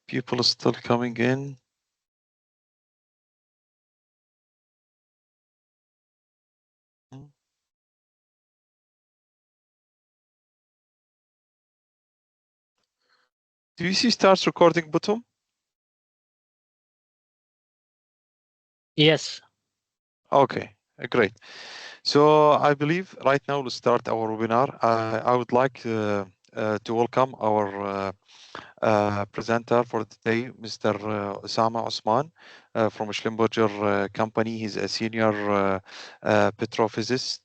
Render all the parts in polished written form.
People are still coming in. Do you see start recording button? Yes. Okay, great. So I believe right now we'll start our webinar. I would like to welcome our presenter for today, Mr. Osama Osman from Schlumberger company. He's a senior petrophysicist.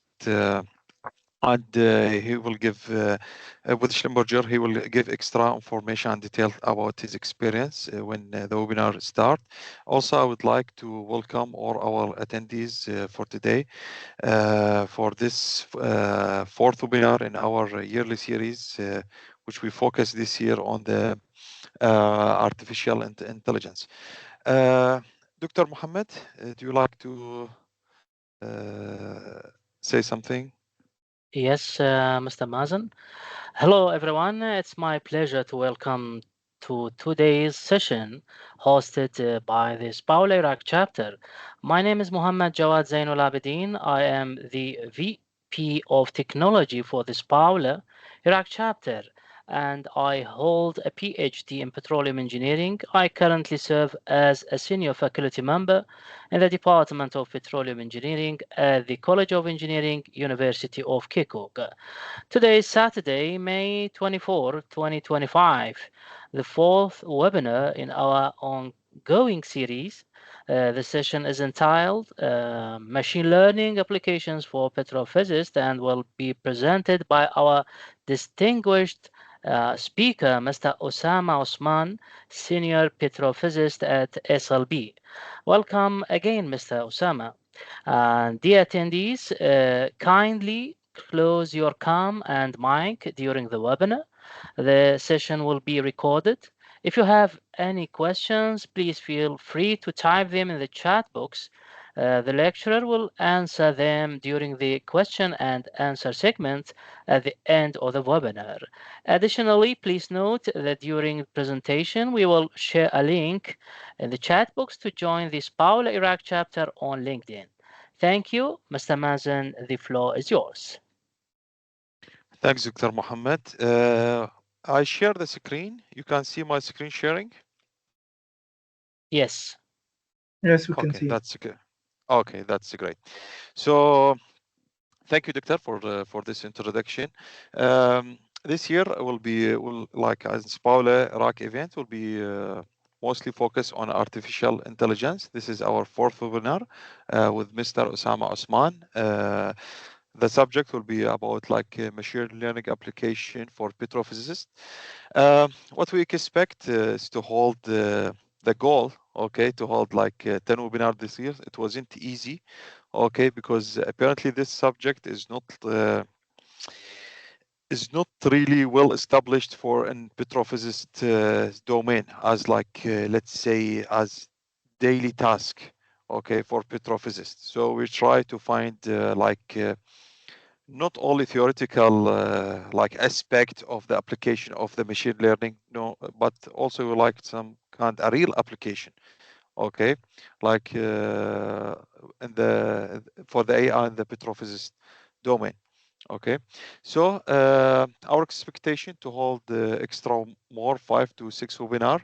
And he will give, with Schlumberger, he will give extra information and detail about his experience when the webinar starts. Also, I would like to welcome all our attendees for today for this fourth webinar in our yearly series, which we focus this year on the artificial intelligence. Dr. Mohammed, do you like to say something? Yes, Mr. Mazen. Hello, everyone. It's my pleasure to welcome to today's session hosted by the SPWLA Iraq chapter. My name is Muhammad Jawad Zainul Abidin. I am the VP of Technology for the SPWLA Iraq chapter, and I hold a PhD in petroleum engineering. I currently serve as a senior faculty member in the Department of Petroleum Engineering at the College of Engineering, University of Kirkuk. Today is Saturday, May 24, 2025, the fourth webinar in our ongoing series. The session is entitled Machine Learning Applications for Petrophysicists and will be presented by our distinguished speaker, Mr. Osama Osman, Senior Petrophysicist at SLB. Welcome again, Mr. Osama. Dear attendees, kindly close your cam and mic during the webinar. The session will be recorded. If you have any questions, please feel free to type them in the chat box. The lecturer will answer them during the question and answer segment at the end of the webinar. Additionally, please note that during the presentation, we will share a link in the chat box to join the SPWLA Iraq chapter on LinkedIn. Thank you, Mr. Mazen. The floor is yours. Thanks, Dr. Mohammed. I share the screen. You can see my screen sharing? Yes. Yes, we can see. That's good. Okay, that's great. So thank you, Doctor, for this introduction. This year will like as SPWLA Iraq event will be mostly focused on artificial intelligence. This is our fourth webinar with Mr. Osama Osman. The subject will be about like machine learning application for petrophysicists. What we expect is to hold the goal, okay, to hold like 10 webinars this year. It wasn't easy, okay, because apparently this subject is not really well established for an petrophysicist domain as like let's say as daily task, okay, for petrophysicists. So we try to find not only theoretical like aspect of the application of the machine learning, no, but also like some kind of a real application, okay, like in the for the AI in the petrophysicist domain. Okay, so our expectation to hold extra more 5 to 6 webinar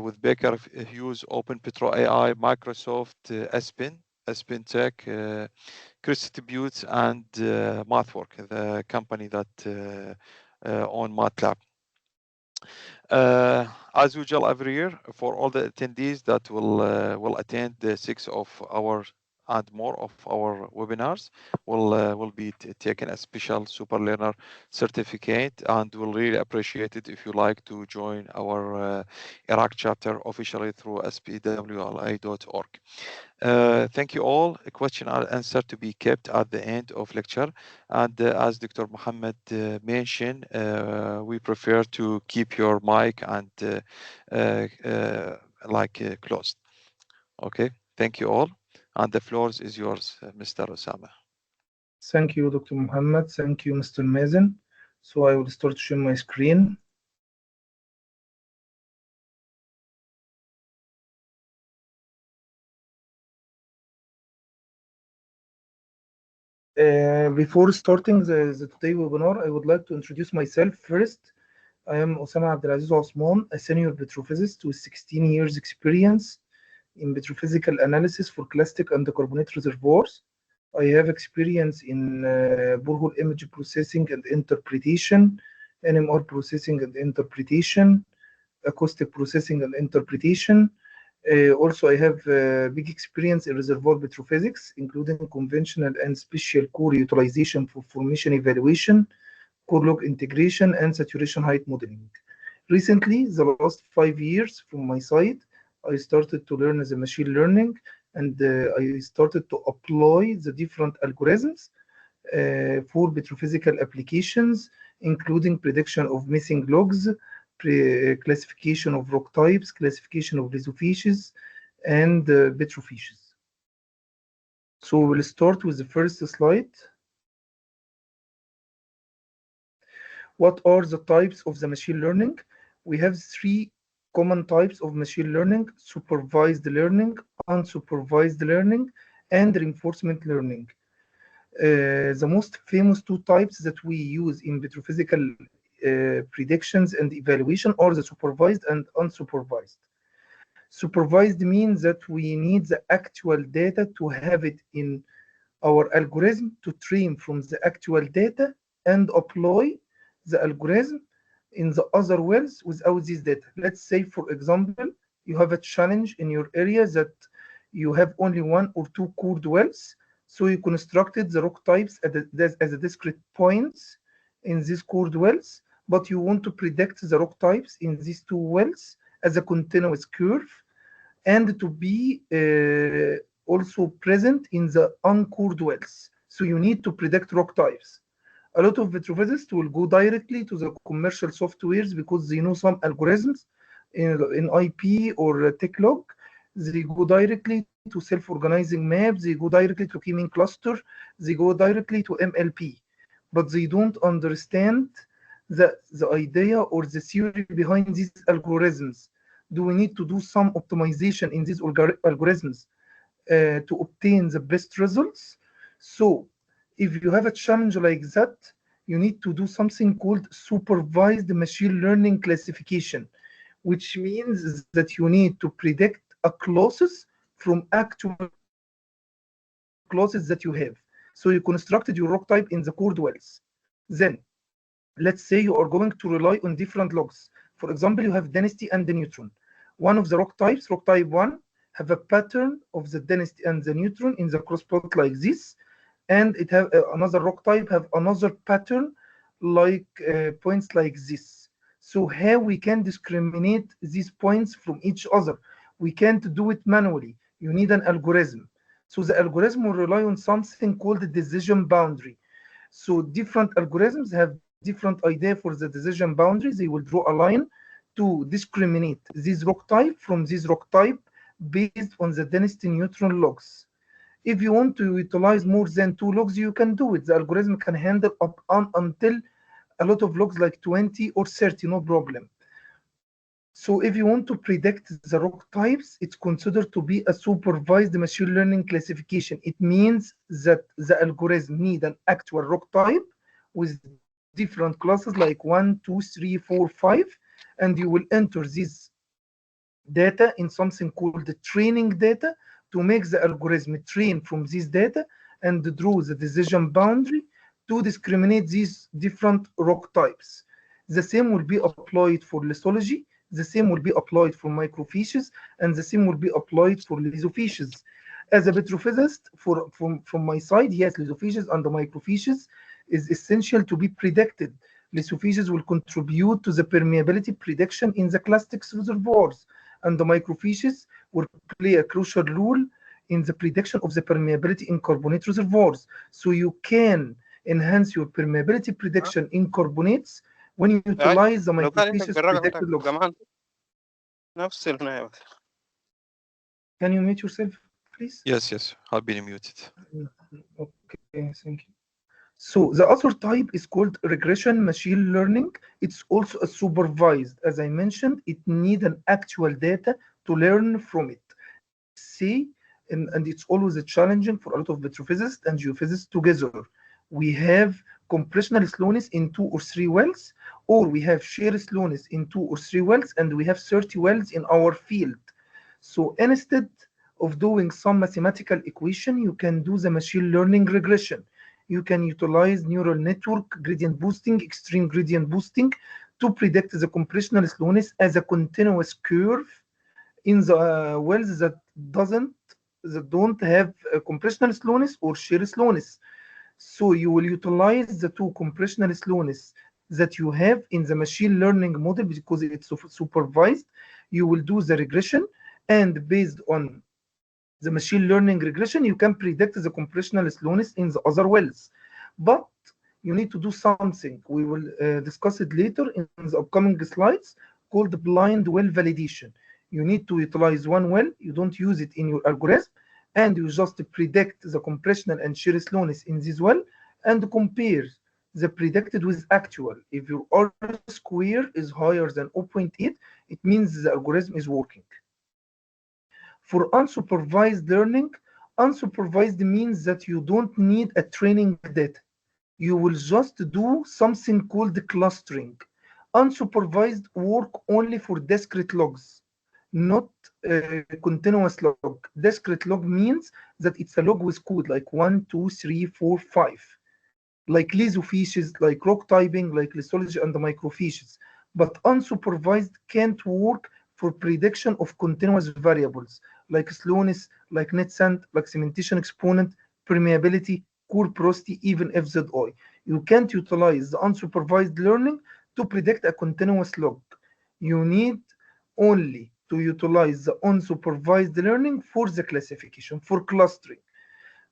with Baker Hughes, Open Petro AI, Microsoft, Spin Tech, Distributes, and MathWork, the company that own MATLAB. As usual, every year for all the attendees that will attend the 6 of our and more of our webinars will be taken a special super learner certificate, and we'll really appreciate it if you like to join our Iraq chapter officially through SPWLA.org. Thank you all. A question and answer to be kept at the end of lecture. And as Dr. Mohammed mentioned, we prefer to keep your mic and closed. Okay. Thank you all. And the floor is yours, Mr. Osama. Thank you, Dr. Mohammed. Thank you, Mr. Mazen. So I will start sharing my screen. Before starting the today webinar, I would like to introduce myself first. I am Osama Osman, a senior petrophysicist with 16 years experience in petrophysical analysis for clastic and carbonate reservoirs. I have experience in borehole image processing and interpretation, NMR processing and interpretation, acoustic processing and interpretation. Also, I have big experience in reservoir petrophysics, including conventional and special core utilization for formation evaluation, core log integration, and saturation height modeling. Recently, the last 5 years from my side, I started to learn the machine learning, and I started to apply the different algorithms for petrophysical applications, including prediction of missing logs, classification of rock types, classification of lithophyses, and petrophyses. So we'll start with the first slide. What are the types of the machine learning? We have three common types of machine learning: supervised learning, unsupervised learning, and reinforcement learning. The most famous two types that we use in petrophysical predictions and evaluation are the supervised and unsupervised. Supervised means that we need the actual data to have it in our algorithm to train from the actual data and apply the algorithm in the other wells without this data. Let's say, for example, you have a challenge in your area that you have only one or two cored wells. So you constructed the rock types as a discrete points in these cored wells, but you want to predict the rock types in these two wells as a continuous curve and to be also present in the uncored wells. So you need to predict rock types. A lot of petrophysicists will go directly to the commercial softwares because they know some algorithms in IP or TechLog. They go directly to self-organizing maps. They go directly to K-mean cluster. They go directly to MLP. But they don't understand the idea or the theory behind these algorithms. Do we need to do some optimization in these algorithms to obtain the best results? So if you have a challenge like that, you need to do something called supervised machine learning classification, which means that you need to predict a classes from actual classes that you have. So you constructed your rock type in the cored wells. Then let's say you are going to rely on different logs. For example, you have density and the neutron. One of the rock types, rock type 1, have a pattern of the density and the neutron in the cross plot like this, and it have another rock type have another pattern like points like this. So how we can discriminate these points from each other? We can't do it manually. You need an algorithm. So the algorithm will rely on something called the decision boundary. So different algorithms have different idea for the decision boundary. They will draw a line to discriminate this rock type from this rock type based on the density neutron logs. If you want to utilize more than 2 logs, you can do it. The algorithm can handle up until a lot of logs like 20 or 30, no problem. So if you want to predict the rock types, it's considered to be a supervised machine learning classification. It means that the algorithm need an actual rock type with different classes like 1, 2, 3, 4, 5, and you will enter this data in something called the training data to make the algorithm train from this data and draw the decision boundary to discriminate these different rock types. The same will be applied for lithology, the same will be applied for microfiches, and the same will be applied for lithophyses. As a petrophysicist, from my side, yes, lithophyses and the microfiches is essential to be predicted. Lithophyses will contribute to the permeability prediction in the clastics reservoirs, and the microfiches will play a crucial role in the prediction of the permeability in carbonate reservoirs. So you can enhance your permeability prediction in carbonates when you utilize the microfiches predicted logs. Can you mute yourself, please? Yes, I've been muted. Okay, thank you. So the other type is called regression machine learning. It's also a supervised. As I mentioned, it needs an actual data to learn from it. Let's say and it's always challenging for a lot of petrophysicists and geophysicists together. We have compressional slowness in 2 or 3 wells, or we have shear slowness in 2 or 3 wells, and we have 30 wells in our field. So instead of doing some mathematical equation, you can do the machine learning regression. You can utilize neural network gradient boosting, extreme gradient boosting, to predict the compressional slowness as a continuous curve in the wells that don't have compressional slowness or shear slowness. So you will utilize the 2 compressional slowness that you have in the machine learning model because it's supervised. You will do the regression, and based on the machine learning regression, you can predict the compressional slowness in the other wells. But you need to do something. We will discuss it later in the upcoming slides, called blind well validation. You need to utilize one well, you don't use it in your algorithm, and you just predict the compressional and shear slowness in this well and compare the predicted with actual. If your R square is higher than 0.8, it means the algorithm is working. For unsupervised learning, unsupervised means that you don't need a training data. You will just do something called clustering. Unsupervised work only for discrete logs, not continuous log. Discrete log means that it's a log with code like 1, 2, 3, 4, 5, like lithophysis, like rock typing, like lithology and microphysis. But unsupervised can't work for prediction of continuous variables like slowness, like net sand, like cementation exponent, permeability, core porosity, even FZI. You can't utilize the unsupervised learning to predict a continuous log. You need only to utilize the unsupervised learning for the classification, for clustering.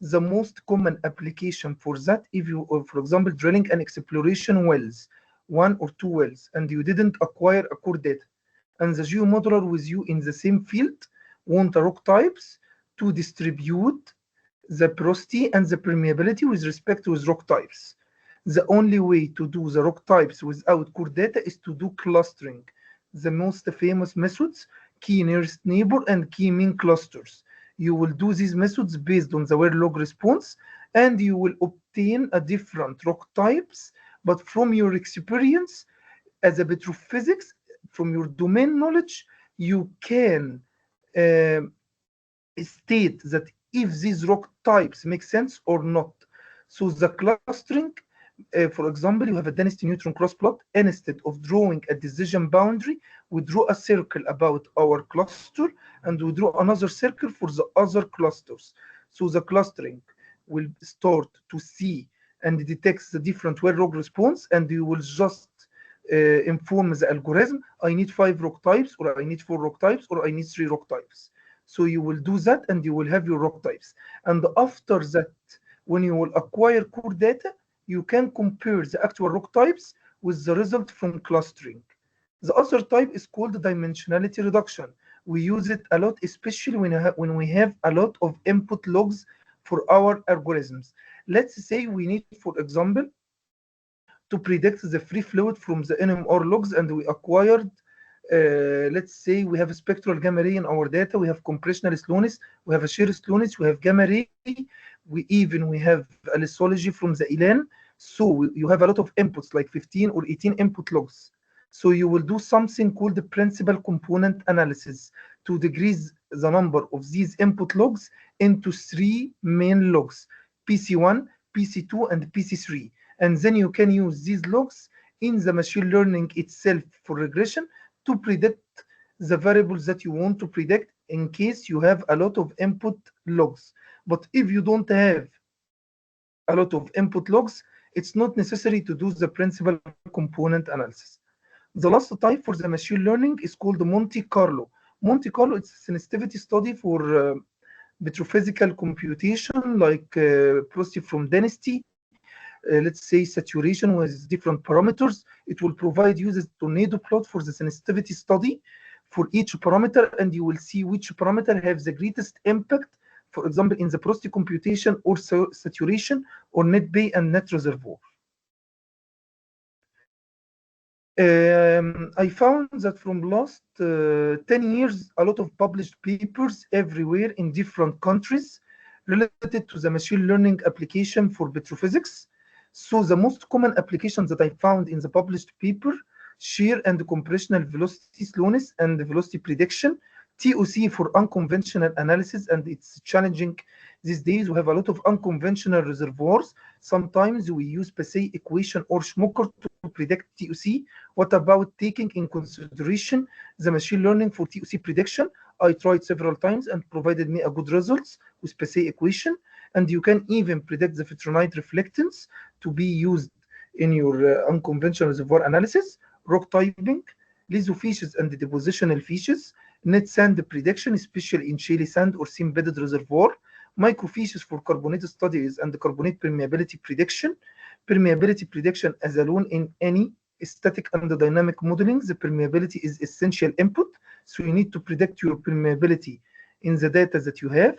The most common application for that, if you, for example, drilling and exploration wells, 1 or 2 wells, and you didn't acquire a core data, and the geomodeler with you in the same field want the rock types to distribute the porosity and the permeability with respect to rock types. The only way to do the rock types without core data is to do clustering. The most famous methods, key nearest neighbor and key mean clusters. You will do these methods based on the wear log response, and you will obtain a different rock types, but from your experience as a petrophysics, from your domain knowledge, you can state that if these rock types make sense or not. So the clustering, for example, you have a density neutron cross plot. Instead of drawing a decision boundary, we draw a circle about our cluster, and we draw another circle for the other clusters. So the clustering will start to see and detect the different well log response, and you will just inform the algorithm, I need 5 rock types, or I need 4 rock types, or I need 3 rock types. So you will do that, and you will have your rock types. And after that, when you will acquire core data, you can compare the actual rock types with the result from clustering. The other type is called dimensionality reduction. We use it a lot, especially when we have a lot of input logs for our algorithms. Let's say we need, for example, to predict the free fluid from the NMR logs, and we acquired, let's say we have a spectral gamma ray in our data, we have compressional slowness, we have a shear slowness, we have gamma ray, we have a lithology from the ELAN. So you have a lot of inputs, like 15 or 18 input logs. So you will do something called the principal component analysis to decrease the number of these input logs into 3 main logs, PC1, PC2, and PC3. And then you can use these logs in the machine learning itself for regression to predict the variables that you want to predict in case you have a lot of input logs. But if you don't have a lot of input logs, it's not necessary to do the principal component analysis. The last type for the machine learning is called Monte Carlo. Monte Carlo is a sensitivity study for petrophysical computation, like porosity from density, let's say saturation with different parameters. It will provide you the tornado plot for the sensitivity study for each parameter, and you will see which parameter has the greatest impact, for example, in the porosity computation or saturation or net bay and net reservoir. I found that from last 10 years, a lot of published papers everywhere in different countries related to the machine learning application for petrophysics. So the most common applications that I found in the published paper, shear and compressional velocity slowness and velocity prediction, TOC for unconventional analysis, and it's challenging these days. We have a lot of unconventional reservoirs. Sometimes we use Passey equation or Schmocker to predict TOC. What about taking in consideration the machine learning for TOC prediction? I tried several times and provided me a good results with Passey equation. And you can even predict the vitronite reflectance to be used in your unconventional reservoir analysis, rock typing, lithophysis and depositional physis, net sand prediction, especially in shale sand or seam-bedded reservoir, microphysis for carbonate studies and carbonate permeability prediction. Permeability prediction as alone in any static and dynamic modeling, the permeability is essential input. So you need to predict your permeability in the data that you have.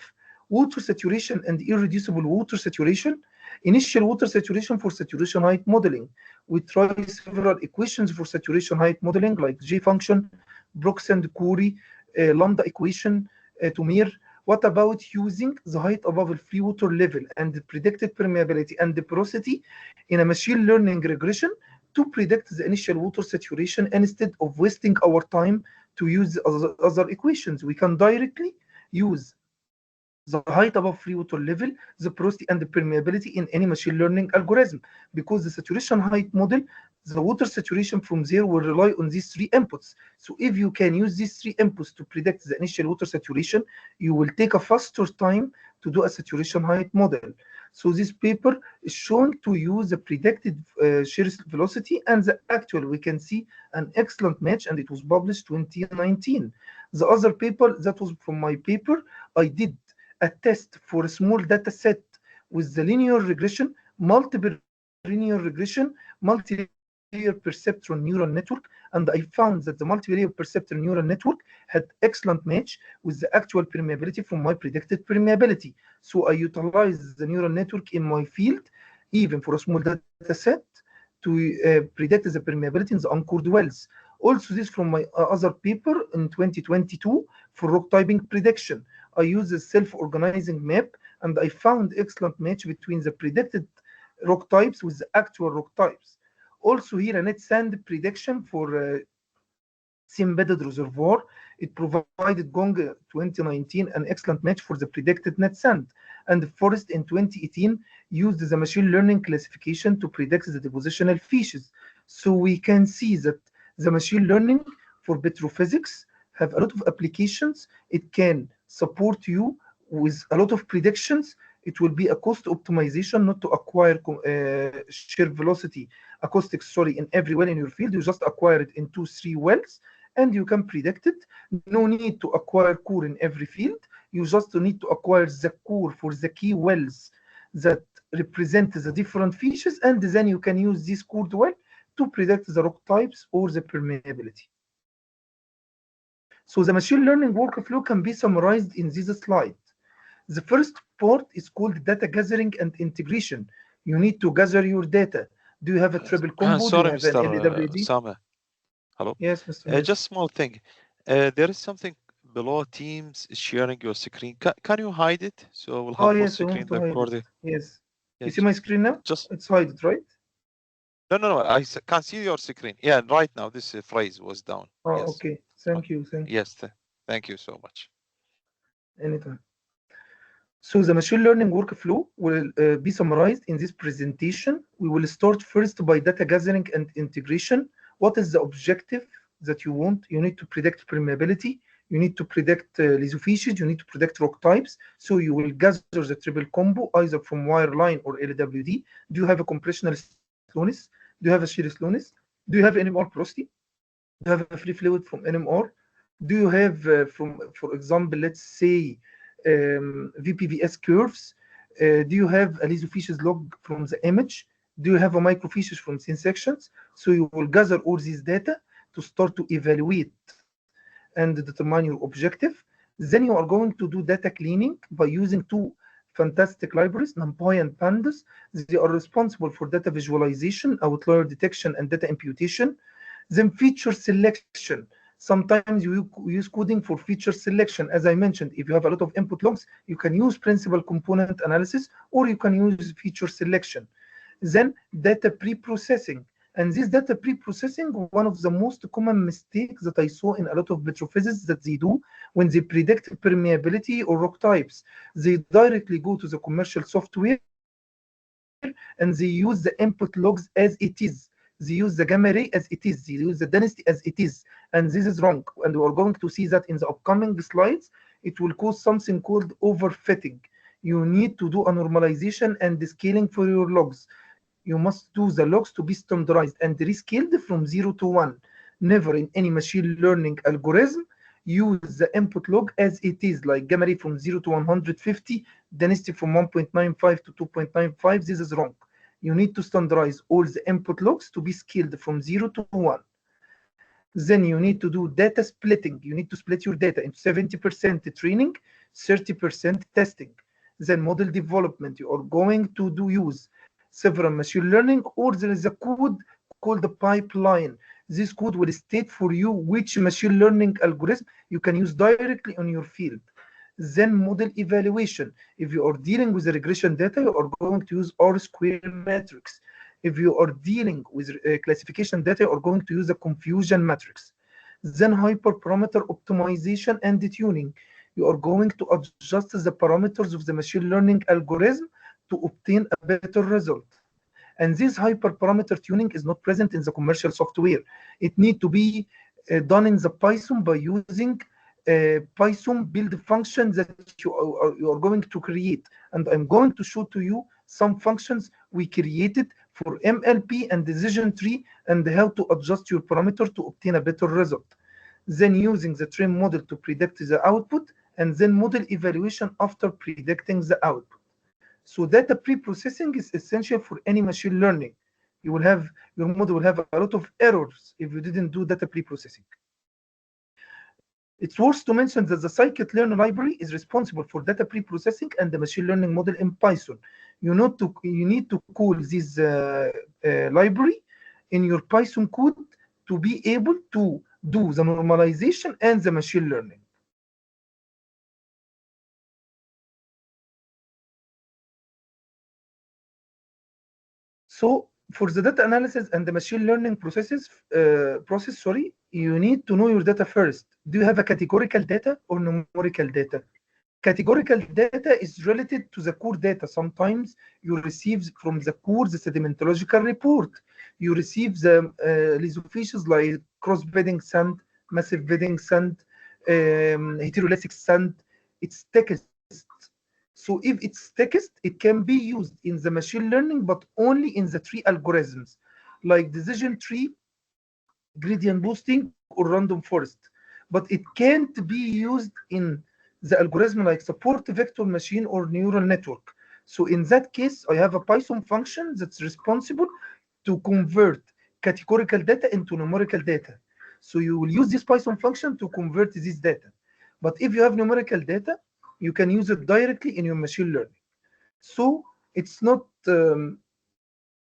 Water saturation and irreducible water saturation. Initial water saturation for saturation height modeling. We try several equations for saturation height modeling like J function, Brooks and Corey, lambda equation, Tomir. What about using the height above the free water level and the predicted permeability and the porosity in a machine learning regression to predict the initial water saturation instead of wasting our time to use other equations? We can directly use the height above free water level, the porosity and the permeability in any machine learning algorithm, because the saturation height model, the water saturation from there will rely on these three inputs. So if you can use these three inputs to predict the initial water saturation, you will take a faster time to do a saturation height model. So this paper is shown to use the predicted shear velocity and the actual. We can see an excellent match, and it was published 2019. The other paper that was from my paper, I did a test for a small data set with the linear regression, multiple linear regression, multi-layer perceptron neural network, and I found that the multi-layer perceptron neural network had excellent match with the actual permeability from my predicted permeability. So I utilized the neural network in my field, even for a small data set, to predict the permeability in the uncored wells. Also, this from my other paper in 2022 for rock typing prediction. I used a self-organizing map, and I found excellent match between the predicted rock types with the actual rock types. Also here, a net sand prediction for seam-bedded reservoir. It provided Gong 2019 an excellent match for the predicted net sand. And Forest in 2018 used the machine learning classification to predict the depositional features. So we can see that the machine learning for petrophysics have a lot of applications. It can support you with a lot of predictions. It will be a cost optimization, not to acquire shear velocity acoustics, in every well in your field. You just acquire it in 2-3 wells, and you can predict it. No need to acquire core in every field. You just need to acquire the core for the key wells that represent the different features, and then you can use this cored well to predict the rock types or the permeability. So the machine learning workflow can be summarized in this slide. The first part is called data gathering and integration. You need to gather your data. Do you have a triple combo? Sorry, Do you have Mr. an LWD? Osama. Hello. Yes, Mr. Just small thing. There is something below Teams sharing your screen. Can you hide it? So we'll have both Yes, I screen want to hide recorded. it. Yes. Yeah, You see my screen now? It's hidden, right? No. I can't see your screen. Yeah, right now this phrase was down. Oh, yes. okay. Thank you. Yes, thank you so much. Anytime. So the machine learning workflow will be summarized in this presentation. We will start first by data gathering and integration. What is the objective that you want? You need to predict permeability. You need to predict lithophysis. You need to predict rock types. So you will gather the triple combo either from wireline or LWD. Do you have a compressional slowness? Do you have a shear slowness? Do you have NMR porosity? Do you have a free fluid from NMR? Do you have for example, let's say VPVS curves? Do you have a lithophysis log from the image? Do you have a microphysis from thin sections? So you will gather all these data to start to evaluate and determine your objective. Then you are going to do data cleaning by using two fantastic libraries, NumPy and Pandas. They are responsible for data visualization, outlier detection, and data imputation. Then feature selection. Sometimes you use coding for feature selection. As I mentioned, if you have a lot of input logs, you can use principal component analysis or you can use feature selection. Then data pre-processing. And this data pre-processing, one of the most common mistakes that I saw in a lot of petrophysicists that they do when they predict permeability or rock types. They directly go to the commercial software and they use the input logs as it is. They use the gamma ray as it is. They use the density as it is. And this is wrong. And we are going to see that in the upcoming slides. It will cause something called overfitting. You need to do a normalization and the scaling for your logs. You must do the logs to be standardized and rescaled from 0 to 1. Never in any machine learning algorithm use the input log as it is, like gamma ray from 0 to 150, density from 1.95 to 2.95. This is wrong. You need to standardize all the input logs to be scaled from 0 to 1. Then you need to do data splitting. You need to split your data into 70% training, 30% testing. Then model development. You are going to use several machine learning, or there is a code called the pipeline. This code will state for you which machine learning algorithm you can use directly on your field. Then model evaluation. If you are dealing with the regression data, you are going to use R-square matrix. If you are dealing with classification data, you are going to use a confusion matrix. Then hyperparameter optimization and tuning. You are going to adjust the parameters of the machine learning algorithm to obtain a better result. And this hyperparameter tuning is not present in the commercial software. It needs to be done in the Python by using Python build functions that you are going to create. And I'm going to show to you some functions we created for MLP and decision tree and how to adjust your parameter to obtain a better result. Then using the train model to predict the output, and then model evaluation after predicting the output. So data pre-processing is essential for any machine learning. You will have, your model will have a lot of errors if you didn't do data pre-processing. It's worth to mention that the scikit-learn library is responsible for data pre-processing and the machine learning model in Python. You need to call this library in your Python code to be able to do the normalization and the machine learning. So for the data analysis and the machine learning process, you need to know your data first. Do you have a categorical data or numerical data? Categorical data is related to the core data. Sometimes you receive from the core the sedimentological report. You receive the lithophysics like cross-bedding sand, massive bedding sand, heterolytic sand. It's text. So if it's text, it can be used in the machine learning, but only in the tree algorithms, like decision tree, gradient boosting, or random forest. But it can't be used in the algorithm like support vector machine or neural network. So in that case, I have a Python function that's responsible to convert categorical data into numerical data. So you will use this Python function to convert this data. But if you have numerical data, you can use it directly in your machine learning. So it's not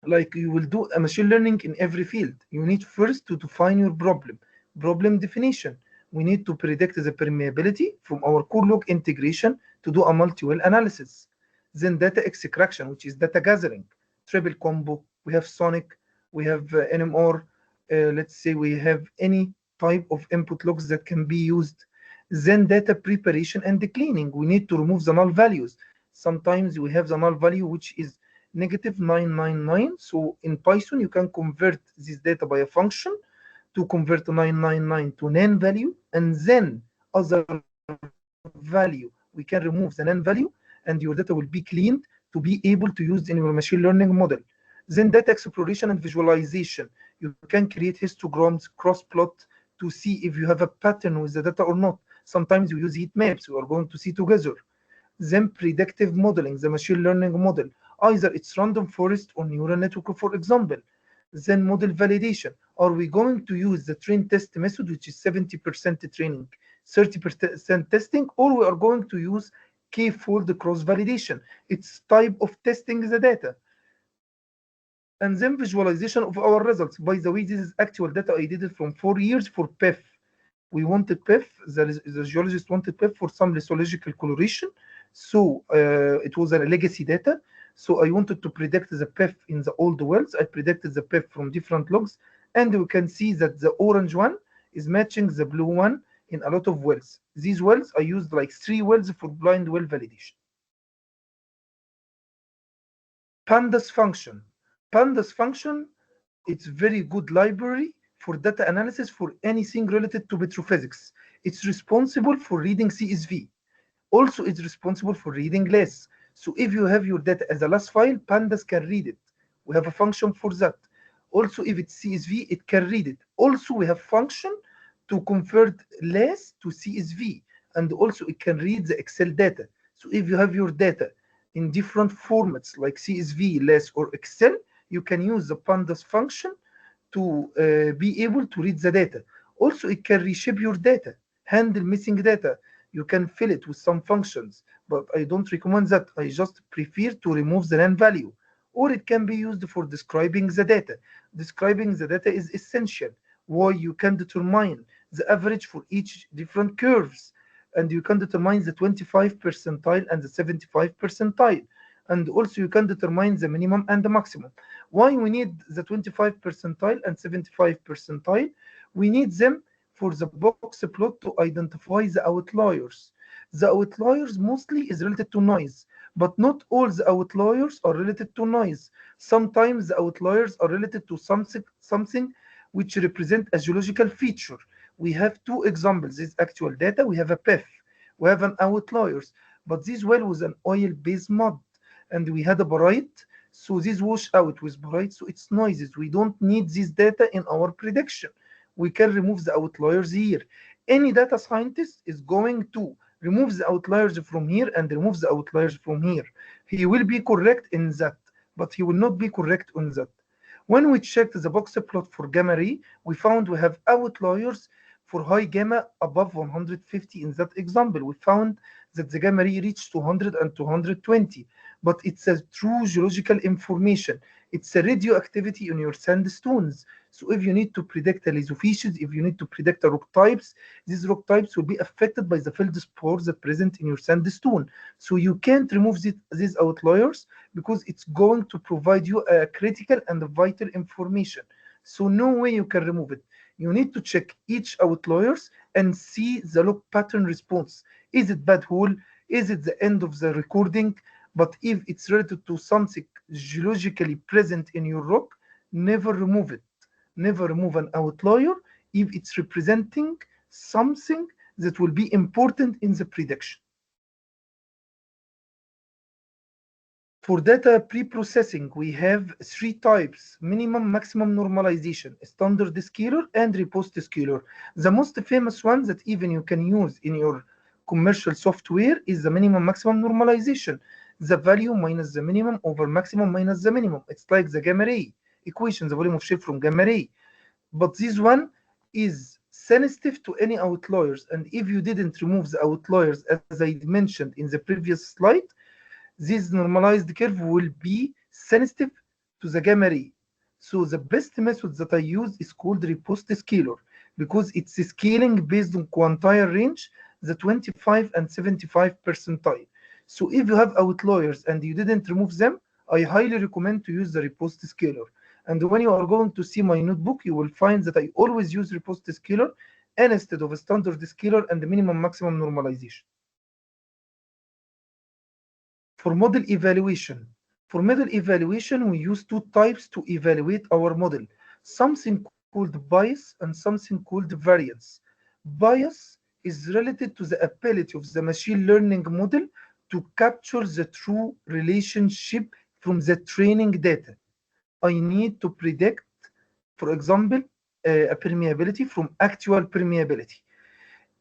like you will do a machine learning in every field. You need first to define your problem definition. We need to predict the permeability from our core log integration to do a multi-well analysis. Then data extraction, which is data gathering, triple combo. We have sonic, we have NMR. Let's say we have any type of input logs that can be used. Then data preparation and cleaning. We need to remove the null values. Sometimes we have the null value which is negative 999. So in Python, you can convert this data by a function to convert 999 to NaN value, and then other value, we can remove the NaN value, and your data will be cleaned to be able to use in your machine learning model. Then data exploration and visualization. You can create histograms, cross-plot to see if you have a pattern with the data or not. Sometimes you use heat maps we are going to see together. Then predictive modeling, the machine learning model. Either it's random forest or neural network, for example. Then model validation. Are we going to use the train test method, which is 70% training, 30% testing, or we are going to use k-fold cross validation? It's type of testing the data. and then visualization of our results. By the way, this is actual data I did it from 4 years for PEF. We wanted PEF, the geologist wanted PEF for some lithological coloration. So it was a legacy data. So I wanted to predict the PEF in the old wells. I predicted the PEF from different logs, and we can see that the orange one is matching the blue one in a lot of wells. These wells, I used like 3 wells for blind well validation. Pandas function. Pandas function, it's very good library for data analysis for anything related to petrophysics. It's responsible for reading CSV. Also, it's responsible for reading LAS. So if you have your data as a LAS file, Pandas can read it. We have a function for that. Also, if it's CSV, it can read it. Also, we have function to convert LAS to CSV. And also, it can read the Excel data. So if you have your data in different formats like CSV, LAS, or Excel, you can use the Pandas function to be able to read the data. Also, it can reshape your data, handle missing data. You can fill it with some functions, but I don't recommend that. I just prefer to remove the NaN value. Or it can be used for describing the data. Describing the data is essential. Why? You can determine the average for each different curves, and you can determine the 25 percentile and the 75 percentile. And also you can determine the minimum and the maximum. Why we need the 25 percentile and 75 percentile? We need them for the box plot to identify the outliers. The outliers mostly is related to noise, but not all the outliers are related to noise. Sometimes the outliers are related to something which represent a geological feature. We have 2 examples. This actual data, we have a PEF, we have an outliers, but this well was an oil-based mud, and we had a barite, so this wash out with barite, so it's noises. We don't need this data in our prediction. We can remove the outliers here. Any data scientist is going to remove the outliers from here and remove the outliers from here. He will be correct in that, but he will not be correct on that. When we checked the box plot for gamma ray, we found we have outliers for high gamma above 150. In that example, we found that the gamma ray reached 200 and 220, but it's a true geological information. It's a radioactivity in your sandstones. So if you need to predict a lithophysics, if you need to predict a rock types, these rock types will be affected by the feldspars that present in your sandstone. So you can't remove these outliers because it's going to provide you a critical and vital information. So no way you can remove it. You need to check each outliers and see the log pattern response. Is it bad hole? Is it the end of the recording? But if it's related to something geologically present in your rock, never remove it. Never remove an outlier if it's representing something that will be important in the prediction. For data pre-processing, we have 3 types: minimum, maximum normalization, standard scalar, and riposte scalar. The most famous one that even you can use in your commercial software is the minimum maximum normalization. The value minus the minimum over maximum minus the minimum. It's like the gamma ray equation, the volume of shape from gamma ray. But this one is sensitive to any outliers. And if you didn't remove the outliers, as I mentioned in the previous slide, this normalized curve will be sensitive to the gamma ray. So the best method that I use is called riposte scalar, because it's scaling based on quantile range, the 25 and 75 percentile. So if you have outliers and you didn't remove them, I highly recommend to use the riposte scalar. And when you are going to see my notebook, you will find that I always use riposte scalar instead of a standard scalar and the minimum maximum normalization. For model evaluation, we use 2 types to evaluate our model. Something called bias and something called variance. Bias is related to the ability of the machine learning model to capture the true relationship from the training data. I need to predict, for example, a permeability from actual permeability.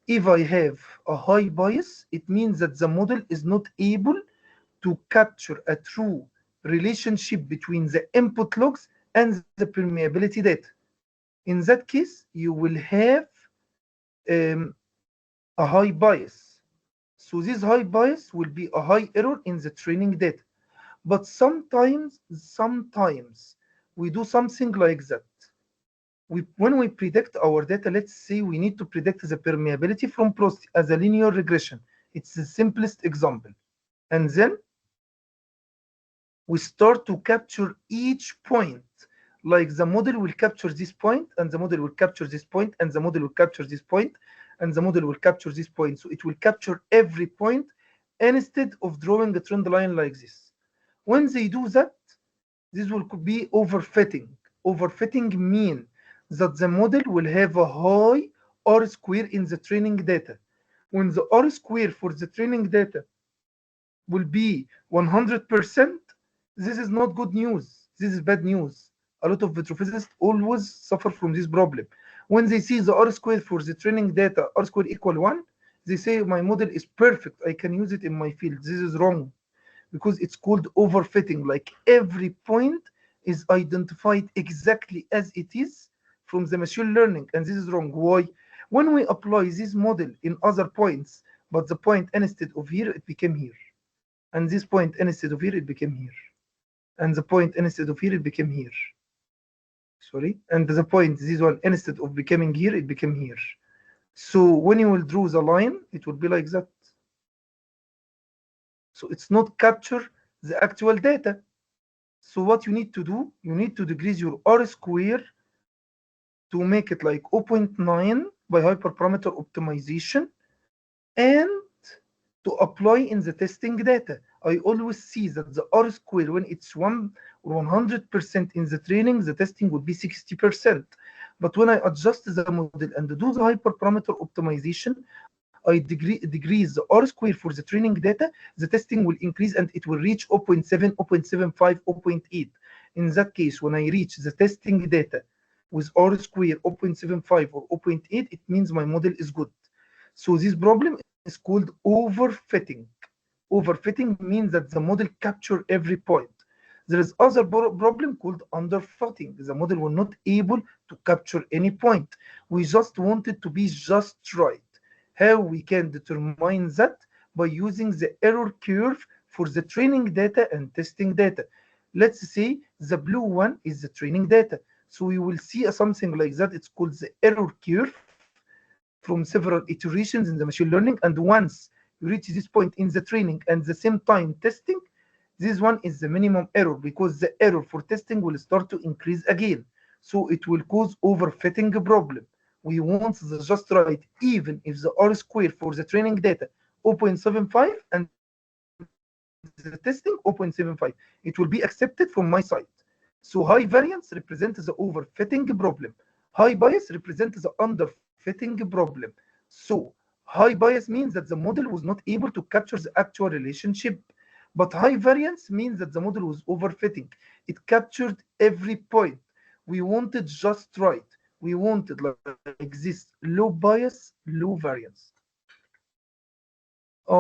If I have a high bias, it means that the model is not able to capture a true relationship between the input logs and the permeability data. In that case, you will have a high bias. So this high bias will be a high error in the training data. But sometimes we do something like that. When we predict our data, let's say we need to predict the permeability from porosity as a linear regression. It's the simplest example. And then we start to capture each point. Like the model will capture this point, and the model will capture this point, and the model will capture this point, and the model will capture this point. So it will capture every point instead of drawing a trend line like this. When they do that, this will be overfitting. Overfitting means that the model will have a high R square in the training data. When the R square for the training data will be 100%, this is not good news. This is bad news. A lot of petrophysicists always suffer from this problem. When they see the R square for the training data, R square equal 1, they say my model is perfect. I can use it in my field. This is wrong, because it's called overfitting. Like every point is identified exactly as it is from the machine learning, and this is wrong. Why? When we apply this model in other points, but the point instead of here, it became here, and this point instead of here, it became here, and the point instead of here, it became here. Sorry, and the point, this one, instead of becoming here, it became here. So when you will draw the line, it will be like that. So it's not capture the actual data. So what you need to do, you need to decrease your R square to make it like 0.9 by hyperparameter optimization, and to apply in the testing data. I always see that the R square, when it's 1 or 100% in the training, the testing would be 60%. But when I adjust the model and do the hyperparameter optimization, I decrease the R square for the training data, the testing will increase and it will reach 0.7, 0.75, 0.8. In that case, when I reach the testing data with R square 0.75 or 0.8, it means my model is good. So this problem is called overfitting. Overfitting means that the model captures every point. There is other problem called underfitting. The model will not able to capture any point. We just want it to be just right. How we can determine that? By using the error curve for the training data and testing data. Let's say the blue one is the training data. So we will see something like that. It's called the error curve from several iterations in the machine learning. And once you reach this point in the training and the same time testing, this one is the minimum error, because the error for testing will start to increase again. So it will cause overfitting problem. We want the just right, even if the R square for the training data 0.75 and the testing 0.75, it will be accepted from my side. So high variance represents the overfitting problem. High bias represents the underfitting problem. So high bias means that the model was not able to capture the actual relationship. But high variance means that the model was overfitting. It captured every point. We wanted just right. We wanted like this, low bias, low variance.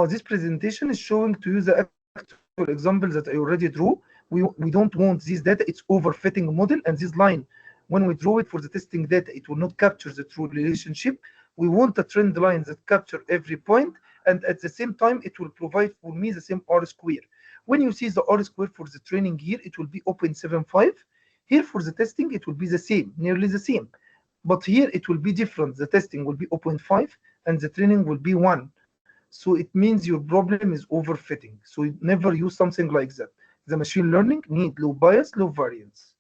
This presentation is showing to you the actual example that I already drew. We don't want this data. It's overfitting model, and this line, when we draw it for the testing data, it will not capture the true relationship. We want a trend line that capture every point, and at the same time, it will provide for me the same R square. When you see the R square for the training here, it will be 0.75. Here for the testing, it will be the same, nearly the same. But here it will be different. The testing will be 0.5 and the training will be 1. So it means your problem is overfitting. So you never use something like that. The machine learning need low bias, low variance.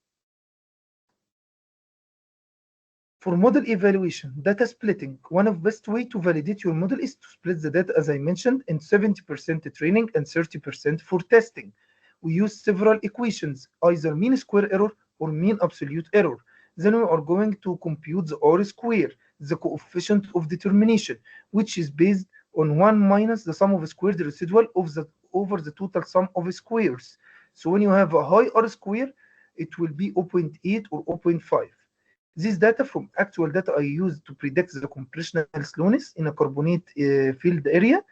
For model evaluation, data splitting, one of best way to validate your model is to split the data, as I mentioned, in 70% training and 30% for testing. We use several equations, either mean square error or mean absolute error. Then we are going to compute the R square, the coefficient of determination, which is based on 1 minus the sum of squared residual over the total sum of squares. So when you have a high R square, it will be 0.8 or 0.5. This data from actual data I used to predict the compressional slowness in a carbonate field area.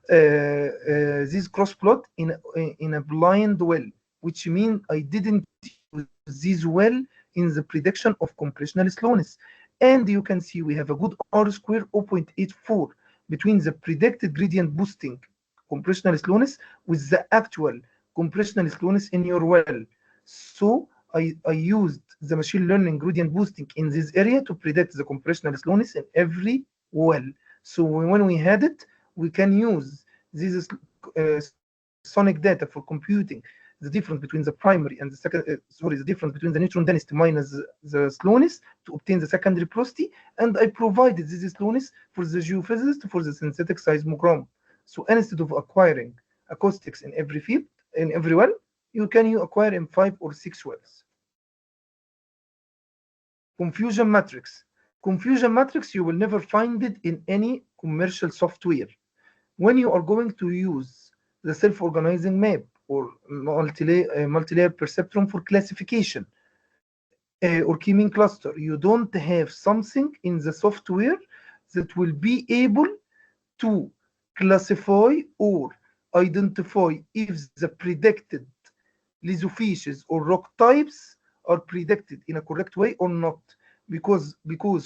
This cross plot in a blind well, which means I didn't use this well in the prediction of compressional slowness. And you can see we have a good R square 0.84 between the predicted gradient boosting compressional slowness with the actual compressional slowness in your well. So I used the machine learning gradient boosting in this area to predict the compressional slowness in every well. So when we had it, we can use this sonic data for computing the difference between the primary and the second, the difference between the neutron density minus the slowness to obtain the secondary porosity. And I provided this slowness for the geophysicist for the synthetic seismogram. So instead of acquiring acoustics in every field, in every well, you acquire in 5 or 6 wells. Confusion matrix. Confusion matrix, you will never find it in any commercial software. When you are going to use the self-organizing map or multi-layer perceptron for classification or k-mean cluster, you don't have something in the software that will be able to classify or identify if the predicted lithophyses or rock types are predicted in a correct way or not, because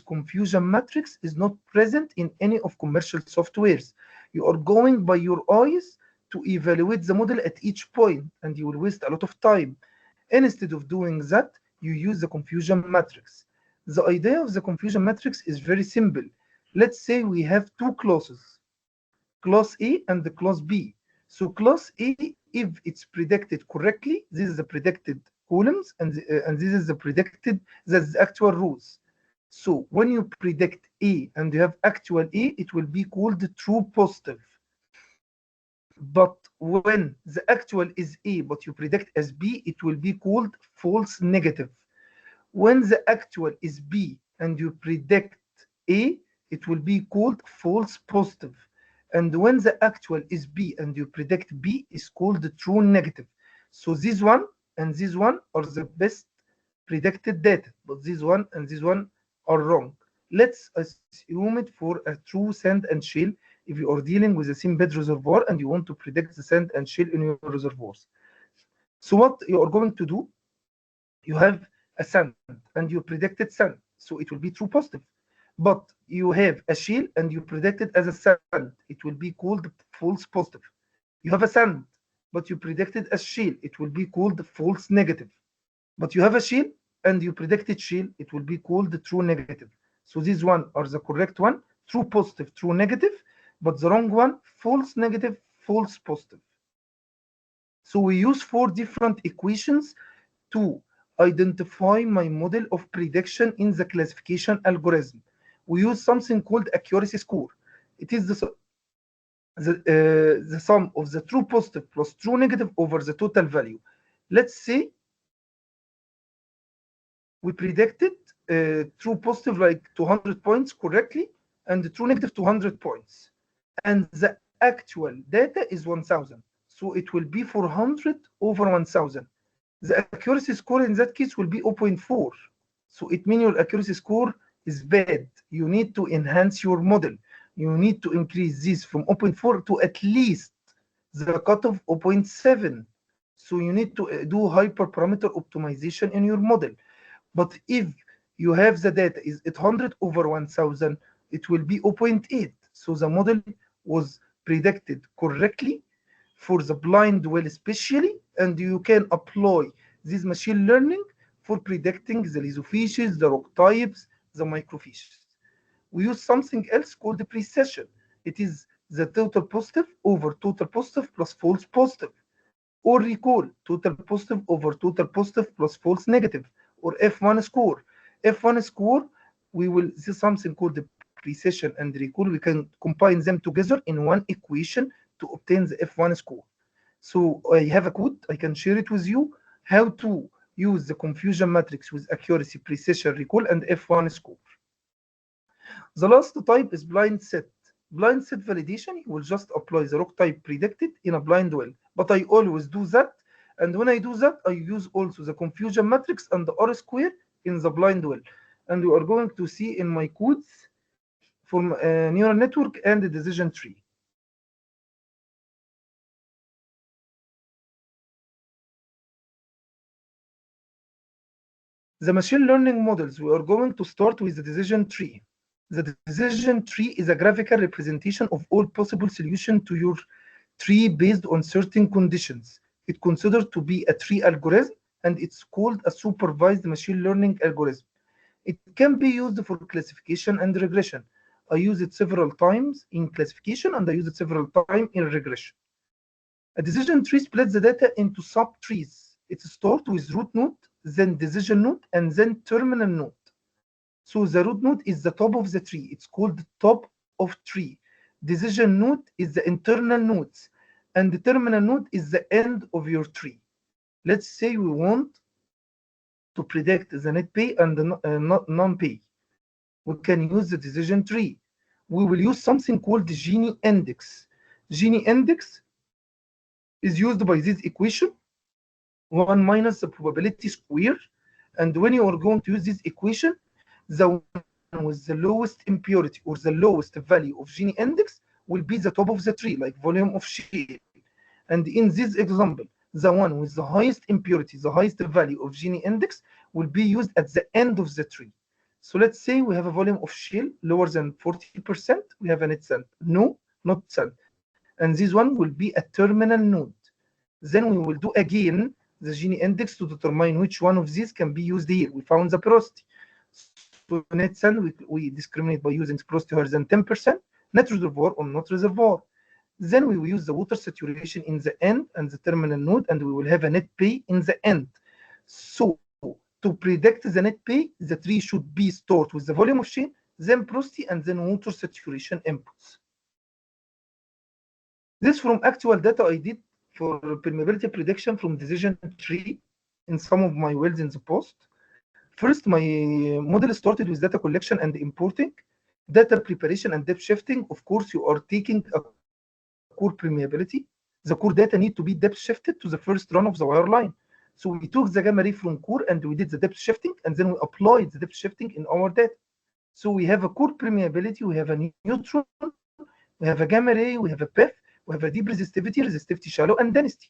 confusion matrix is not present in any of commercial softwares. You are going by your eyes to evaluate the model at each point, and you will waste a lot of time. Instead of doing that, you use the confusion matrix. The idea of the confusion matrix is very simple. Let's say we have two classes, class A and the class B. So class A, if it's predicted correctly, this is the predicted columns, and this is that's the actual rows. So when you predict A and you have actual A, it will be called true positive. But when the actual is A, but you predict as B, it will be called false negative. When the actual is B and you predict A, it will be called false positive. And when the actual is B and you predict B, is called the true negative. So this one and this one are the best predicted data, but this one and this one are wrong. Let's assume it for a true sand and shale. If you are dealing with the same bed reservoir and you want to predict the sand and shale in your reservoirs. So what you are going to do, you have a sand and you predicted sand, so it will be true positive. But you have a shale and you predict it as a sand, it will be called false positive. You have a sand, but you predicted as shale, it will be called false negative. But you have a shale and you predicted shale, it will be called the true negative. So these one are the correct one, true positive, true negative, but the wrong one, false negative, false positive. So we use 4 different equations to identify my model of prediction in the classification algorithm. We use something called accuracy score. It is the sum of the true positive plus true negative over the total value. Let's say we predicted true positive like 200 points correctly and the true negative 200 points. And the actual data is 1000. So it will be 400 over 1000. The accuracy score in that case will be 0.4. So it means your accuracy score is bad. You need to enhance your model. You need to increase this from 0.4 to at least the cutoff 0.7. So you need to do hyperparameter optimization in your model. But if you have the data is 800 over 1000, it will be 0.8. So the model was predicted correctly for the blind well especially, and you can apply this machine learning for predicting the lithophyses, the rock types, the microphyses. We use something else called the precession. It is the total positive over total positive plus false positive. Or recall, total positive over total positive plus false negative, or F1 score. F1 score, we will see something called the precession and recall. We can combine them together in one equation to obtain the F1 score. So I have a code, I can share it with you, how to use the confusion matrix with accuracy, precision, recall, and F1 score. The last type is blind set. Blind set validation, you will just apply the rock type predicted in a blind well. But I always do that. And when I do that, I use also the confusion matrix and the R square in the blind well. And we are going to see in my codes from a neural network and the decision tree. The machine learning models, we are going to start with the decision tree. The decision tree is a graphical representation of all possible solutions to your tree based on certain conditions. It's considered to be a tree algorithm, and it's called a supervised machine learning algorithm. It can be used for classification and regression. I use it several times in classification and I use it several times in regression. A decision tree splits the data into subtrees. It starts with root node, then decision node, and then terminal node. So the root node is the top of the tree. It's called top of tree. Decision node is the internal nodes, and the terminal node is the end of your tree. Let's say we want to predict the net pay and the non-pay. We can use the decision tree. We will use something called the Gini index. Gini index is used by this equation, 1 minus the probability square. And when you are going to use this equation, the one with the lowest impurity or the lowest value of Gini index will be the top of the tree, like volume of shale. And in this example, the one with the highest impurity, the highest value of Gini index, will be used at the end of the tree. So let's say we have a volume of shale lower than 40%, we have a net sand. No, not sand. And this one will be a terminal node. Then we will do again the Gini index to determine which one of these can be used here. We found the porosity. So net sand, we discriminate by using porosity higher than 10%, net reservoir or not reservoir. Then we will use the water saturation in the end and the terminal node, and we will have a net pay in the end. So to predict the net pay, the tree should be stored with the volume of shale, then porosity, and then water saturation inputs. This from actual data I did for permeability prediction from decision tree in some of my wells in the past. First, my model started with data collection and importing, data preparation and depth shifting. Of course, you are taking a core permeability. The core data need to be depth shifted to the first run of the wire line. So we took the gamma ray from core and we did the depth shifting, and then we applied the depth shifting in our data. So we have a core permeability, we have a neutron, we have a gamma ray, we have a PEF, we have a deep resistivity shallow, and density.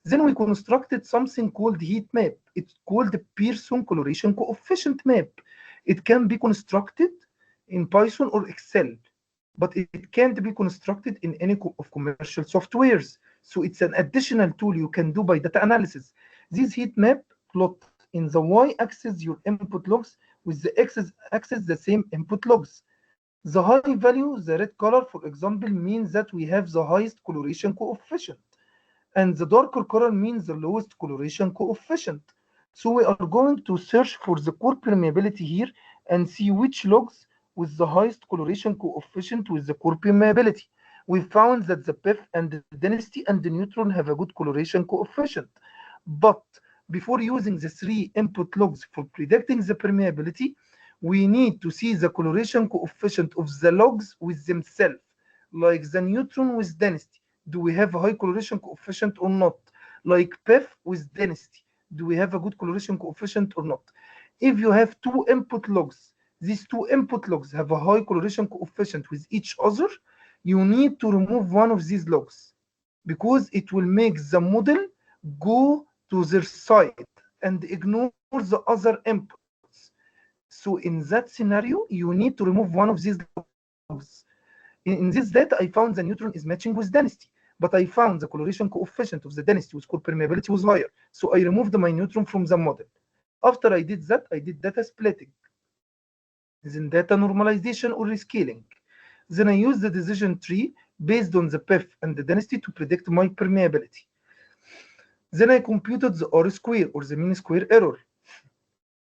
Then we constructed something called heat map. It's called the Pearson coloration coefficient map. It can be constructed in Python or Excel, but it can't be constructed in any of commercial softwares. So it's an additional tool you can do by data analysis. This heat map plot in the y-axis your input logs, with the x-axis the same input logs. The high value, the red color, for example, means that we have the highest coloration coefficient. And the darker color means the lowest coloration coefficient. So we are going to search for the core permeability here and see which logs with the highest coloration coefficient with the core permeability. We found that the PEF and the density and the neutron have a good coloration coefficient. But before using the 3 input logs for predicting the permeability, we need to see the coloration coefficient of the logs with themselves, like the neutron with density. Do we have a high coloration coefficient or not? Like PEF with density, do we have a good coloration coefficient or not? If you have 2 input logs, these 2 input logs have a high coloration coefficient with each other, you need to remove one of these logs because it will make the model go to their side and ignore the other inputs. So in that scenario, you need to remove one of these logs. In this data, I found the neutron is matching with density, but I found the coloration coefficient of the density with core permeability was higher. So I removed my neutron from the model. After I did that, I did data splitting, then data normalization or rescaling. Then I used the decision tree based on the PEF and the density to predict my permeability. Then I computed the R square or the mean square error.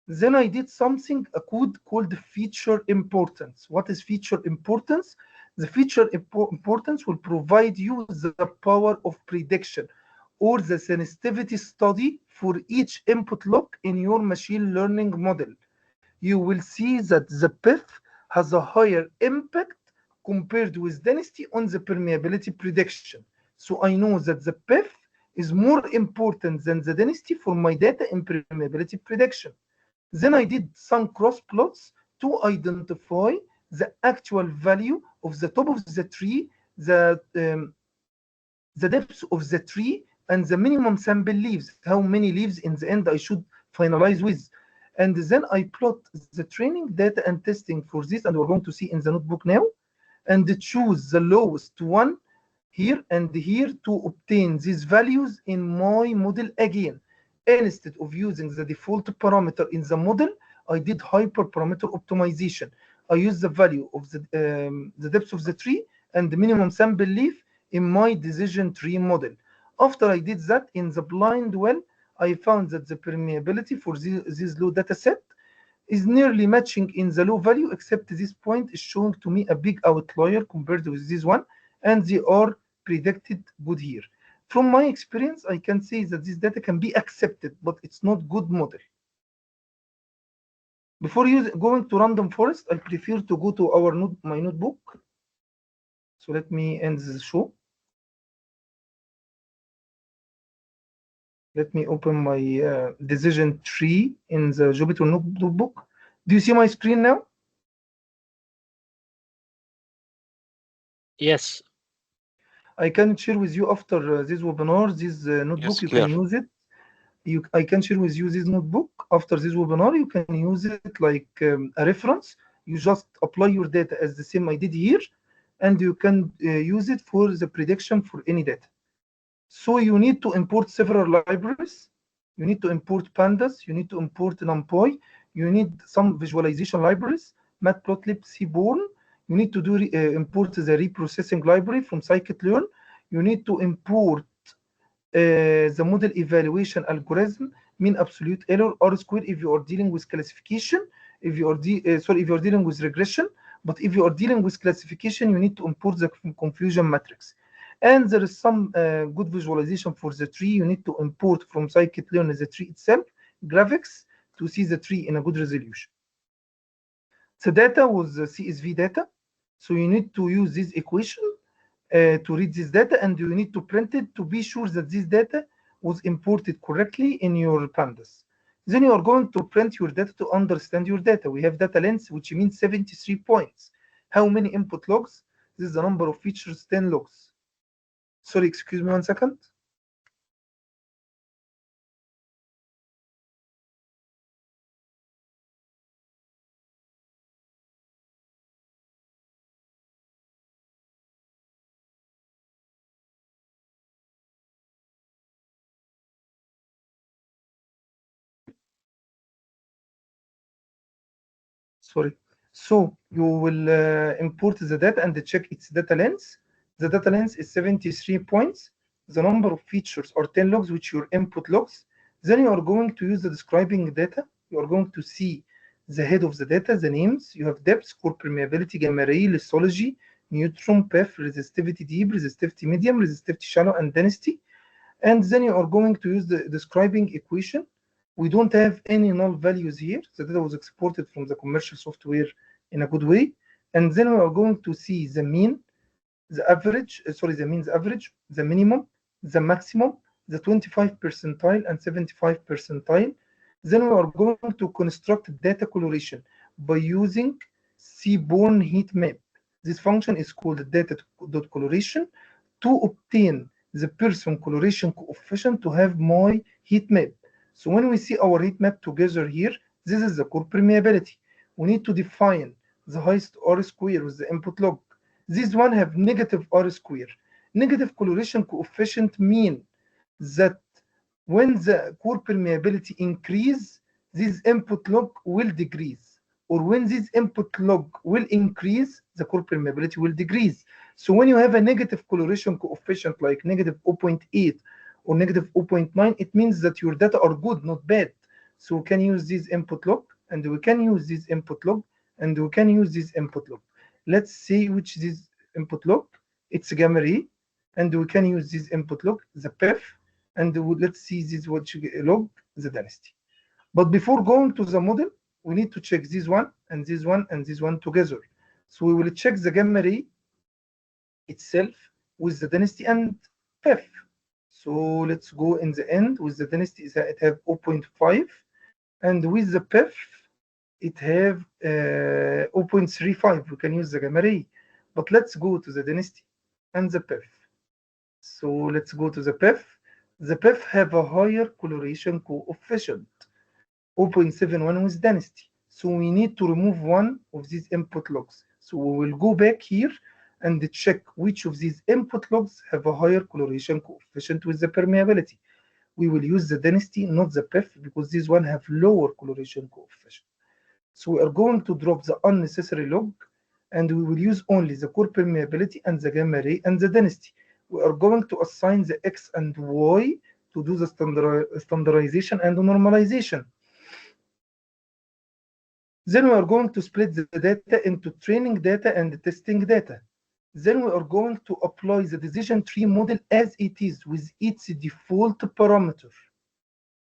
Then I did something, a code called feature importance. What is feature importance? The feature importance will provide you the power of prediction or the sensitivity study for each input log in your machine learning model. You will see that the PEF has a higher impact compared with density on the permeability prediction. So I know that the PEF is more important than the density for my data in permeability prediction. Then I did some cross plots to identify the actual value of the top of the tree, the depth of the tree, and the minimum sample leaves, how many leaves in the end I should finalize with. And then I plot the training data and testing for this, and we're going to see in the notebook now, and choose the lowest one here and here to obtain these values in my model again. instead of using the default parameter in the model, I did hyperparameter optimization. I used the value of the depth of the tree and the minimum sample leaf in my decision tree model. After I did that in the blind well, I found that the permeability for this low data set is nearly matching in the low value, except this point is showing to me a big outlier compared with this one, and they are predicted good here. From my experience, I can say that this data can be accepted, but it's not good model. Before going to random forest, I prefer to go to my notebook. So let me end the show. Let me open my decision tree in the Jupyter notebook. Do you see my screen now? Yes. I can share with you after this webinar, this notebook, Yes, you clear. can use it. I can share with you this notebook. After this webinar, you can use it like a reference. You just apply your data as the same I did here, and you can use it for the prediction for any data. So you need to import several libraries. You need to import Pandas. You need to import NumPy. You need some visualization libraries, Matplotlib, Seaborn. You need to import the reprocessing library from scikit-learn. You need to import the model evaluation algorithm, mean absolute error, R square if you are dealing with classification, if you are if you are dealing with regression. But if you are dealing with classification, you need to import the confusion matrix. And there is some good visualization for the tree. You need to import from scikit-learn the tree itself, graphics, to see the tree in a good resolution. The data was CSV data, so you need to use this equation to read this data, and you need to print it to be sure that this data was imported correctly in your pandas. Then you are going to print your data to understand your data. We have data length, which means 73 points. How many input logs? This is the number of features, 10 logs. Sorry, excuse me 1 second. Sorry. So you will import the data and check its data length. The data length is 73 points. The number of features are 10 logs, which your input logs. Then you are going to use the describing data. You are going to see the head of the data, the names. You have depth, core permeability, gamma ray, lithology, neutron, PEF, resistivity deep, resistivity medium, resistivity shallow, and density. And then you are going to use the describing equation. We don't have any null values here. The data was exported from the commercial software in a good way. And then we are going to see the mean, the average, the mean, the average, the minimum, the maximum, the 25 percentile and 75 percentile. Then we are going to construct data coloration by using seaborn heat map. This function is called data.coloration to obtain the Pearson coloration coefficient to have my heat map. So when we see our heat map together here, this is the core permeability. We need to define the highest R square with the input log. This one have negative R square. Negative coloration coefficient mean that when the core permeability increase, this input log will decrease. Or when this input log will increase, the core permeability will decrease. So when you have a negative coloration coefficient like negative 0.8 or negative 0.9, it means that your data are good, not bad. So we can use this input log, and we can use this input log, and we can use this input log. Let's see which is input log. It's gamma ray, and we can use this input log, the PEF, and let's see this log, the density. But before going to the model, we need to check this one and this one and this one together. So we will check the gamma ray itself with the density and PEF. So let's go in the end with the density that it have 0.5, and with the PEF it have 0.35. We can use the gamma ray, but let's go to the density and the PEF. So let's go to the PEF. The PEF have a higher coloration coefficient, 0.71 with density. So we need to remove one of these input logs. So we will go back here and check which of these input logs have a higher coloration coefficient with the permeability. we will use the density, not the PEF, because these one have lower coloration coefficient. So we are going to drop the unnecessary log, and we will use only the core permeability and the gamma ray and the density. We are going to assign the X and Y to do the standardization and normalization. Then we are going to split the data into training data and testing data. Then we are going to apply the decision tree model as it is with its default parameter.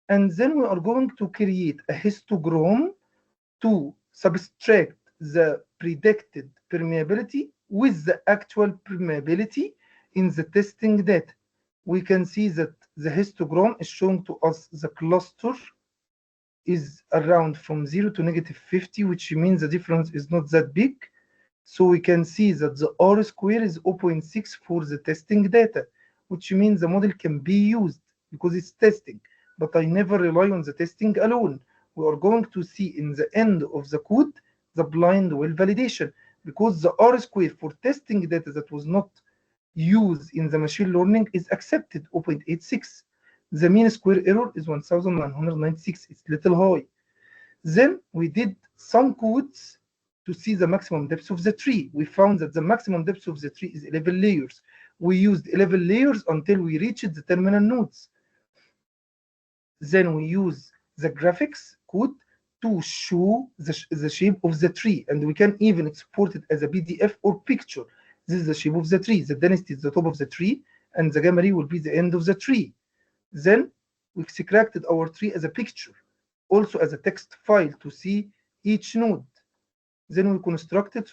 And then we are going to create a histogram to subtract the predicted permeability with the actual permeability in the testing data. We can see that the histogram is showing to us the cluster is around from 0 to -50, which means the difference is not that big. So we can see that the R square is 0.6 for the testing data, which means the model can be used because it's testing. But I never rely on the testing alone. We are going to see in the end of the code the blind well validation, because the R square for testing data that was not used in the machine learning is accepted, 0.86. The mean square error is 1996. It's little high. Then we did some codes to see the maximum depth of the tree. We found that the maximum depth of the tree is 11 layers. We used 11 layers until we reached the terminal nodes. Then we use the graphics code to show the shape of the tree, and we can even export it as a PDF or picture. This is the shape of the tree. The density is the top of the tree, and the gamma ray will be the end of the tree. Then we extracted our tree as a picture, also as a text file to see each node. Then we constructed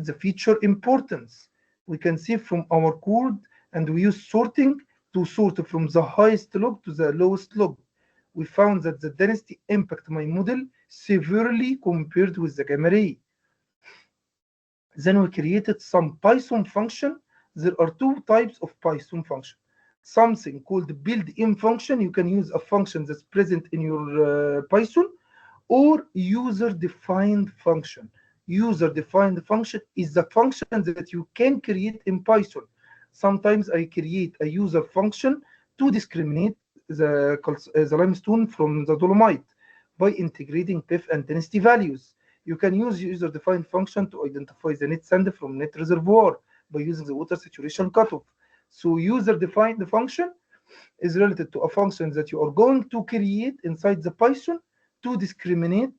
the feature importance. We can see from our code, and we use sorting to sort from the highest log to the lowest log. We found that the density impact my model severely compared with the gamma ray. Then we created some Python function. There are two types of Python function. Something called built-in function. You can use a function that's present in your Python, or user-defined function. User-defined function is the function that you can create in Python. Sometimes I create a user function to discriminate the limestone from the dolomite by integrating PEF and density values. You can use user-defined function to identify the net sand from net reservoir by using the water saturation cutoff. So user-defined function is related to a function that you are going to create inside the Python to discriminate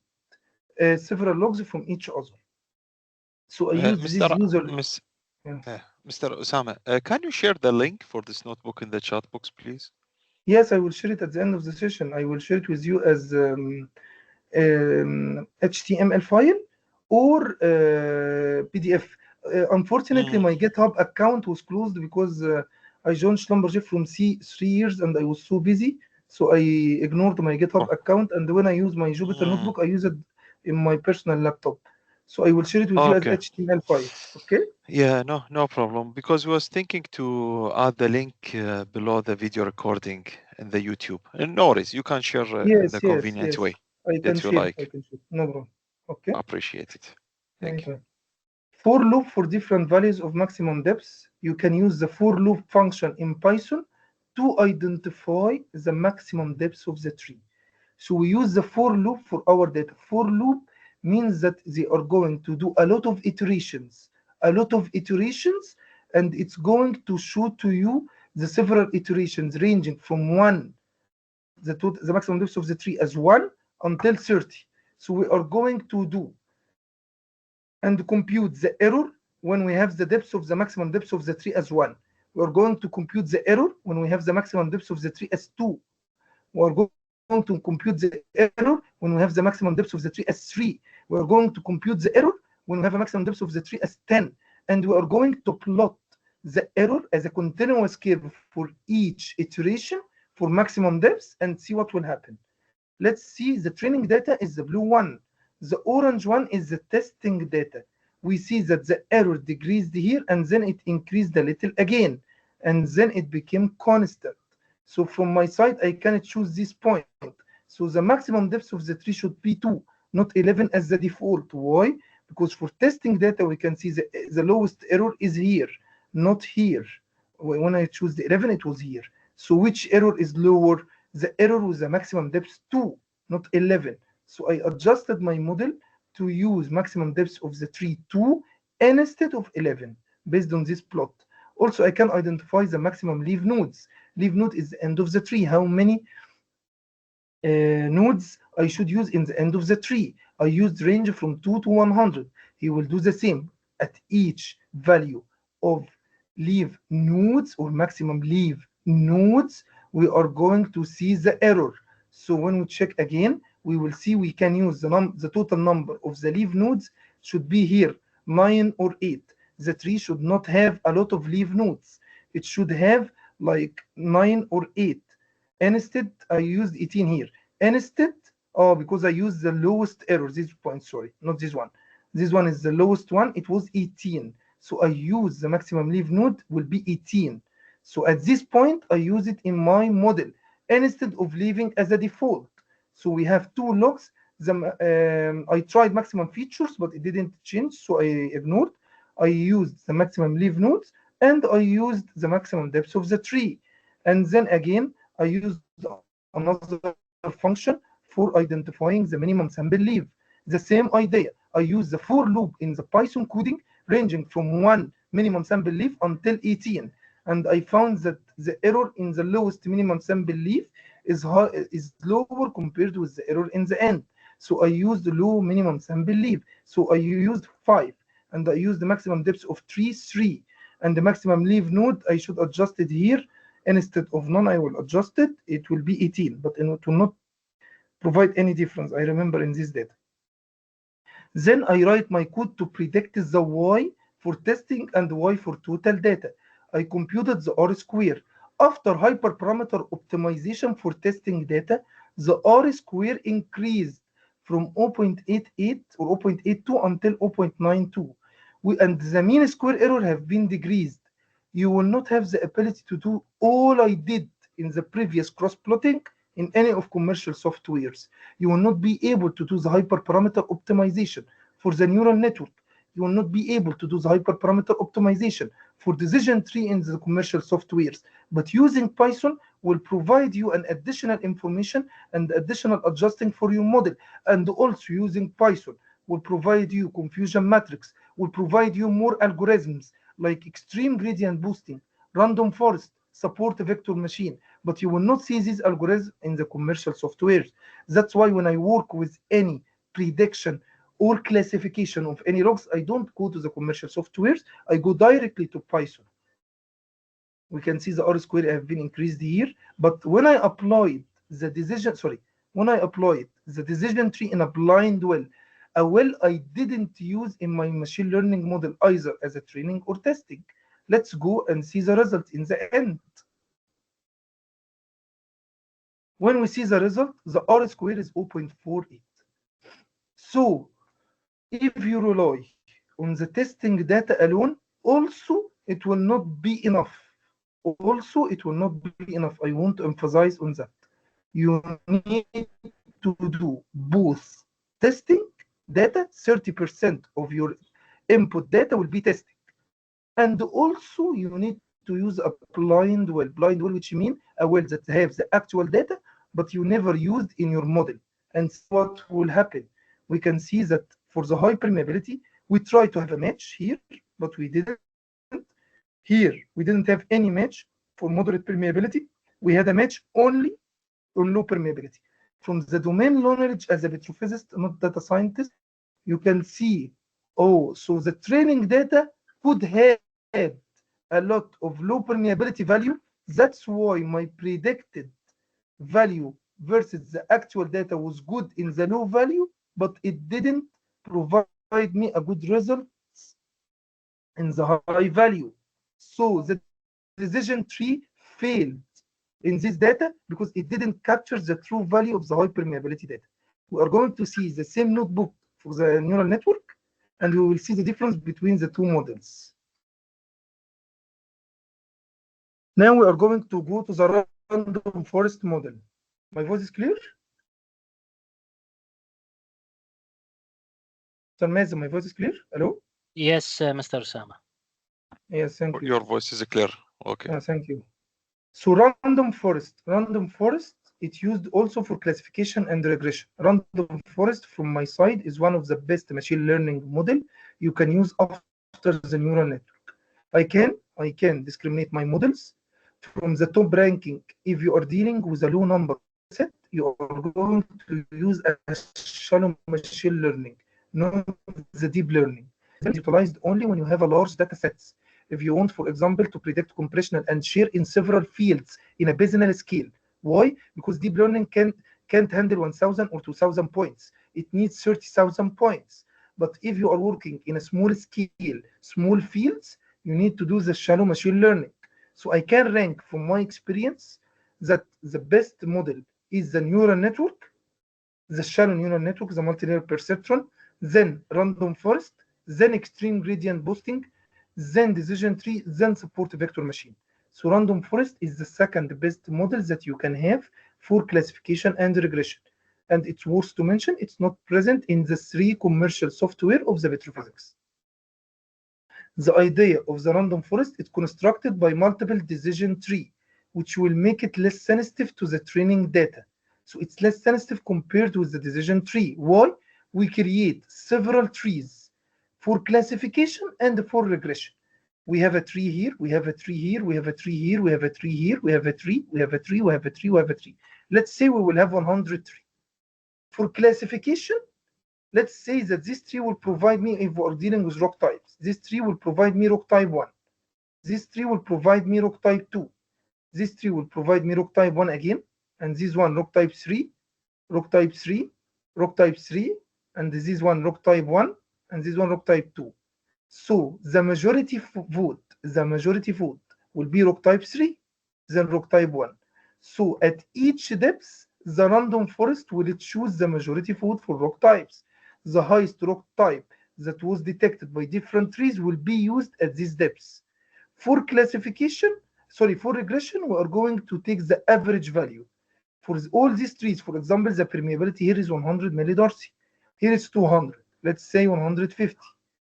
several logs from each other. So I use Mr. this user. Mr. Osama, can you share the link for this notebook in the chat box, please? Yes, I will share it at the end of the session. I will share it with you as HTML file or PDF. Unfortunately, my GitHub account was closed because I joined Schlumberger from 3 years and I was so busy. So I ignored my GitHub account, and when I use my Jupyter notebook, I use it in my personal laptop. So I will share it with you as HTML file. Okay? Yeah, no problem. Because I was thinking to add the link below the video recording in the YouTube. And no worries, you can share in the convenient way that you like. I can share. No problem. Okay. Appreciate it. Thank you. For loop for different values of maximum depth, you can use the for loop function in Python to identify the maximum depth of the tree. So we use the for loop for our data. For loop means that they are going to do a lot of iterations, and it's going to show to you the several iterations ranging from 1, the maximum depth of the tree as 1 until 30. So we are going to do and compute the error when we have the depth of the maximum depth of the tree as 1. We are going to compute the error when we have the maximum depth of the tree as 2. We are going to compute the error when we have the maximum depth of the tree as 3. We are going to compute the error when we have a maximum depth of the tree as 10. And we are going to plot the error as a continuous curve for each iteration for maximum depth and see what will happen. Let's see, the training data is the blue one. The orange one is the testing data. We see that the error decreased here and then it increased a little again, and then it became constant. So from my side, I can choose this point. So the maximum depth of the tree should be 2, not 11 as the default. Why? Because for testing data, we can see the lowest error is here, not here. When I choose the 11, it was here. So which error is lower? The error with the maximum depth 2, not 11. So I adjusted my model to use maximum depth of the tree 2 instead of 11 based on this plot. Also, I can identify the maximum leaf nodes. Leaf node is the end of the tree. How many nodes I should use in the end of the tree? I used range from 2 to 100. He will do the same at each value of leaf nodes or maximum leaf nodes. We are going to see the error. So when we check again, we will see we can use the total number of the leaf nodes should be here 9 or 8. The tree should not have a lot of leaf nodes. It should have like 9 or 8. Instead, I used 18 here. Instead, because I used the lowest error, this point, sorry, not this one. This one is the lowest one. It was 18. So I use the maximum leaf node will be 18. So at this point, I use it in my model instead of leaving as a default. So we have two logs. I tried maximum features, but it didn't change, so I ignored. I used the maximum leaf nodes, and I used the maximum depth of the tree. And then again, I used another function for identifying the minimum sample leaf. The same idea. I use the for loop in the Python coding ranging from 1 minimum sample leaf until 18. And I found that the error in the lowest minimum sample leaf is lower compared with the error in the end. So I used the low minimum sample leaf. So I used 5, and I used the maximum depth of tree 3, and the maximum leaf node I should adjust it here. Instead of none, I will adjust it. It will be 18, but it will not provide any difference. I remember in this data. Then I write my code to predict the Y for testing and Y for total data. I computed the R square. After hyperparameter optimization for testing data, the R square increased from 0.88 or 0.82 until 0.92. And the mean square error have been decreased. You will not have the ability to do all I did in the previous cross-plotting in any of commercial softwares. You will not be able to do the hyperparameter optimization for the neural network. You will not be able to do the hyperparameter optimization for decision tree in the commercial softwares. But using Python will provide you an additional information and additional adjusting for your model. And also using Python will provide you confusion matrix, will provide you more algorithms like extreme gradient boosting, random forest, support vector machine. But you will not see these algorithms in the commercial softwares. That's why when I work with any prediction or classification of any logs, I don't go to the commercial softwares. I go directly to Python. We can see the R square have been increased here. But when I applied the decision, when I applied the decision tree in a blind well, a well I didn't use in my machine learning model either as a training or testing. Let's go and see the result in the end. When we see the result, the R square is 0.48. So if you rely on the testing data alone, also it will not be enough. Also, it will not be enough. I want to emphasize on that. You need to do both testing data, 30% of your input data will be testing. And also you need to use a blind well, which means a well that has the actual data, but you never used in your model. And what will happen? We can see that for the high permeability, we try to have a match here, but we didn't. Here, we didn't have any match for moderate permeability. We had a match only on low permeability. From the domain knowledge as a petrophysicist, not data scientist, you can see, so the training data could have a lot of low permeability value. That's why my predicted value versus the actual data was good in the low value, but it didn't provide me a good result in the high value. So the decision tree failed in this data because it didn't capture the true value of the high permeability data. We are going to see the same notebook for the neural network, and we will see the difference between the two models. Now we are going to go to the random forest model. My voice is clear? Mr. Mazen, my voice is clear? Hello? Yes, Mr. Osama. Yes, thank you. Your voice is clear. Okay. Thank you. So random forest, it's used also for classification and regression. Random forest from my side is one of the best machine learning model you can use after the neural network. I can discriminate my models from the top ranking. If you are dealing with a low number of data set, you are going to use a shallow machine learning, not the deep learning. This is utilized only when you have a large data sets. If you want, for example, to predict compressional and share in several fields in a Bayesian scale. Why? Because deep learning can't handle 1,000 or 2,000 points. It needs 30,000 points. But if you are working in a small scale, small fields, you need to do the shallow machine learning. So I can rank from my experience that the best model is the neural network, the shallow neural network, the multi-layer perceptron, then random forest, then extreme gradient boosting, then decision tree, then support vector machine. So random forest is the second best model that you can have for classification and regression. And it's worth to mention, it's not present in the 3 commercial software of the Petrophysics. The idea of the random forest is constructed by multiple decision tree, which will make it less sensitive to the training data. So it's less sensitive compared with the decision tree. Why? We create several trees for classification and for regression. We have a tree here, we have a tree here, we have a tree here, we have a tree here, we have a tree, we have a tree, we have a tree, we have a tree. Let's say we will have 100 trees. For classification, let's say that this tree will provide me, if we're dealing with rock types, this tree will provide me rock type 1. This tree will provide me rock type 2. This tree will provide me rock type 1 again. And this one rock type 3, rock type 3, rock type 3, and this one rock type 1, and this one rock type 2. So the majority vote will be rock type 3, then rock type 1. So at each depth, the random forest will choose the majority vote for rock types. The highest rock type that was detected by different trees will be used at these depths. For classification, for regression, we are going to take the average value. For all these trees, for example, the permeability here is 100 millidarcy. Here it's 200. Let's say 150,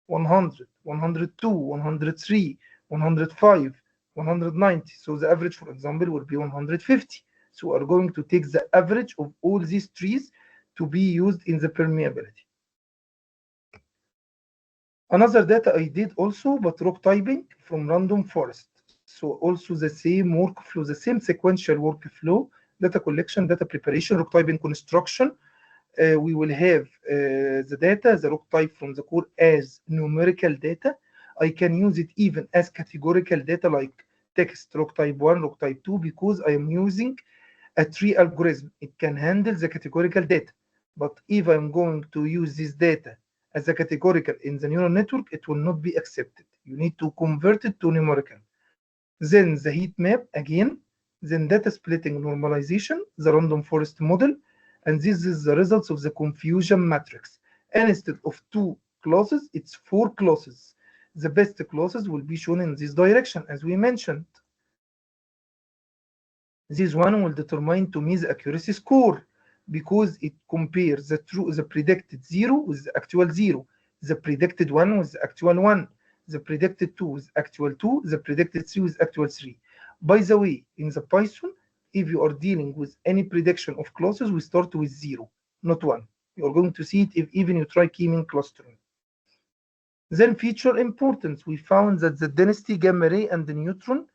100, 102, 103, 105, 190. So the average, for example, will be 150. So we are going to take the average of all these trees to be used in the permeability. Another data I did also, but rock typing from random forest. So also the same workflow, the same sequential workflow, data collection, data preparation, rock typing construction. We will have the data, the rock type from the core as numerical data. I can use it even as categorical data like text, rock type 1, rock type 2, because I am using a tree algorithm. It can handle the categorical data. But if I'm going to use this data as a categorical in the neural network, it will not be accepted. You need to convert it to numerical. Then the heat map again, then data splitting normalization, the random forest model, and this is the results of the confusion matrix. And instead of 2 clauses, it's 4 clauses. The best clauses will be shown in this direction, as we mentioned. This one will determine to me the accuracy score because it compares the predicted 0 with the actual 0, the predicted 1 with the actual 1, the predicted 2 with actual 2, the predicted 3 with actual 3. By the way, in the Python, if you are dealing with any prediction of clauses, we start with 0, not 1. You're going to see it if even you try k-mean clustering. Then feature importance, we found that the density, gamma ray, and the neutron,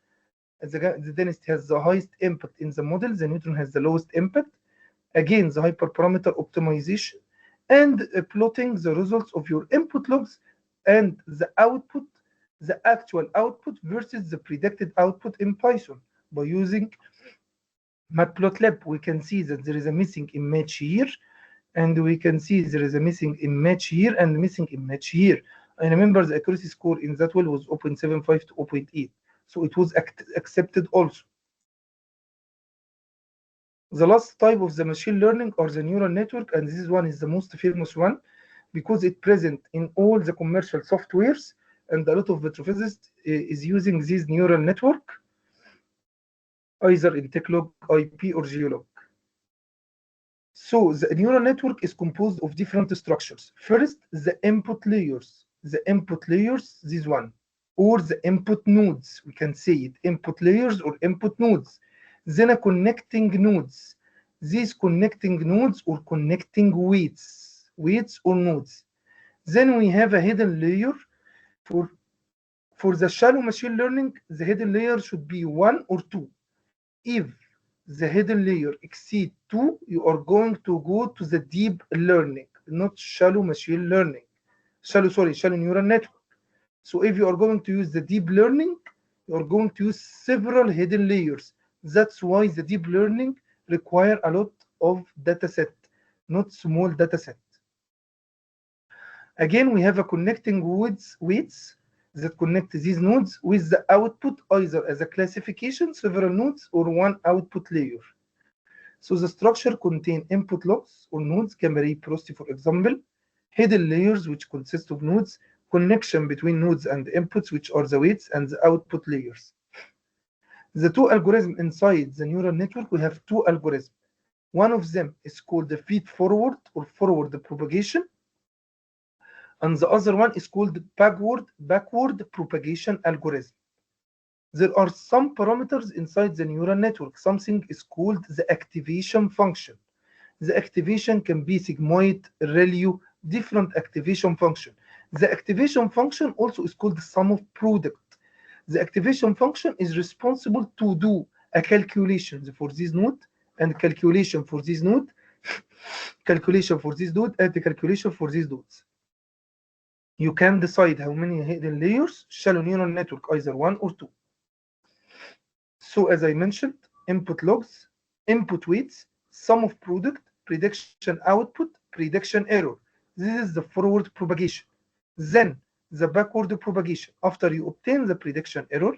the density has the highest impact in the model, the neutron has the lowest impact. Again, the hyperparameter optimization and plotting the results of your input logs and the output, the actual output versus the predicted output in Python. By using matplotlib, we can see that there is a missing image here, and we can see there is a missing image here and missing image here. I remember the accuracy score in that one was 0.75 to 0.8. So it was accepted also. The last type of the machine learning or the neural network, and this one is the most famous one because it's present in all the commercial softwares, and a lot of petrophysicists is using this neural network, either in TechLog, IP, or Geolog. So the neural network is composed of different structures. First, the input layers. The input layers, this one, or the input nodes. We can say it input layers or input nodes. Then a connecting nodes. These connecting nodes or connecting weights or nodes. Then we have a hidden layer. For the shallow machine learning, the hidden layer should be 1 or 2. If the hidden layer exceeds 2, you are going to go to the deep learning, not shallow machine learning. Shallow neural network. So if you are going to use the deep learning, you are going to use several hidden layers. That's why the deep learning require a lot of data set, not small data set. Again, we have a connecting weights that connect these nodes with the output, either as a classification, several nodes, or one output layer. So the structure contains input logs or nodes, gamma ray porosity, for example, hidden layers, which consist of nodes, connection between nodes and inputs, which are the weights, and the output layers. The two algorithms inside the neural network, we have two algorithms. One of them is called the feed forward or forward propagation, and the other one is called backward propagation algorithm. There are some parameters inside the neural network. Something is called the activation function. The activation can be sigmoid, ReLU, different activation function. The activation function also is called the sum of product. The activation function is responsible to do a calculation for this node and calculation for this node, calculation for this node, and the calculation for these nodes. You can decide how many hidden layers, shallow neural network, either 1 or 2. So as I mentioned, input logs, input weights, sum of product, prediction output, prediction error. This is the forward propagation. Then the backward propagation. After you obtain the prediction error,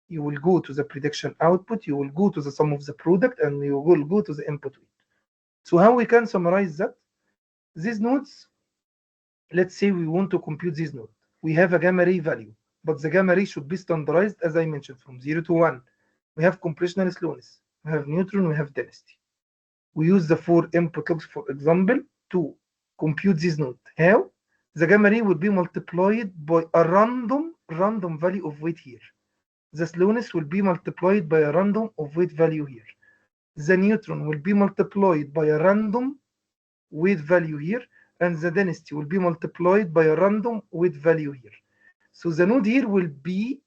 you will go to the prediction output, you will go to the sum of the product, and you will go to the input weight. So how we can summarize that? These nodes, let's say we want to compute this node. We have a gamma ray value, but the gamma ray should be standardized, as I mentioned, from 0 to 1. We have compressional slowness, we have neutron, we have density. We use the 4 input logs, for example, to compute this node. How? The gamma ray will be multiplied by a random value of weight here. The slowness will be multiplied by a random of weight value here. The neutron will be multiplied by a random weight value here, and the density will be multiplied by a random weight value here. So the node here will be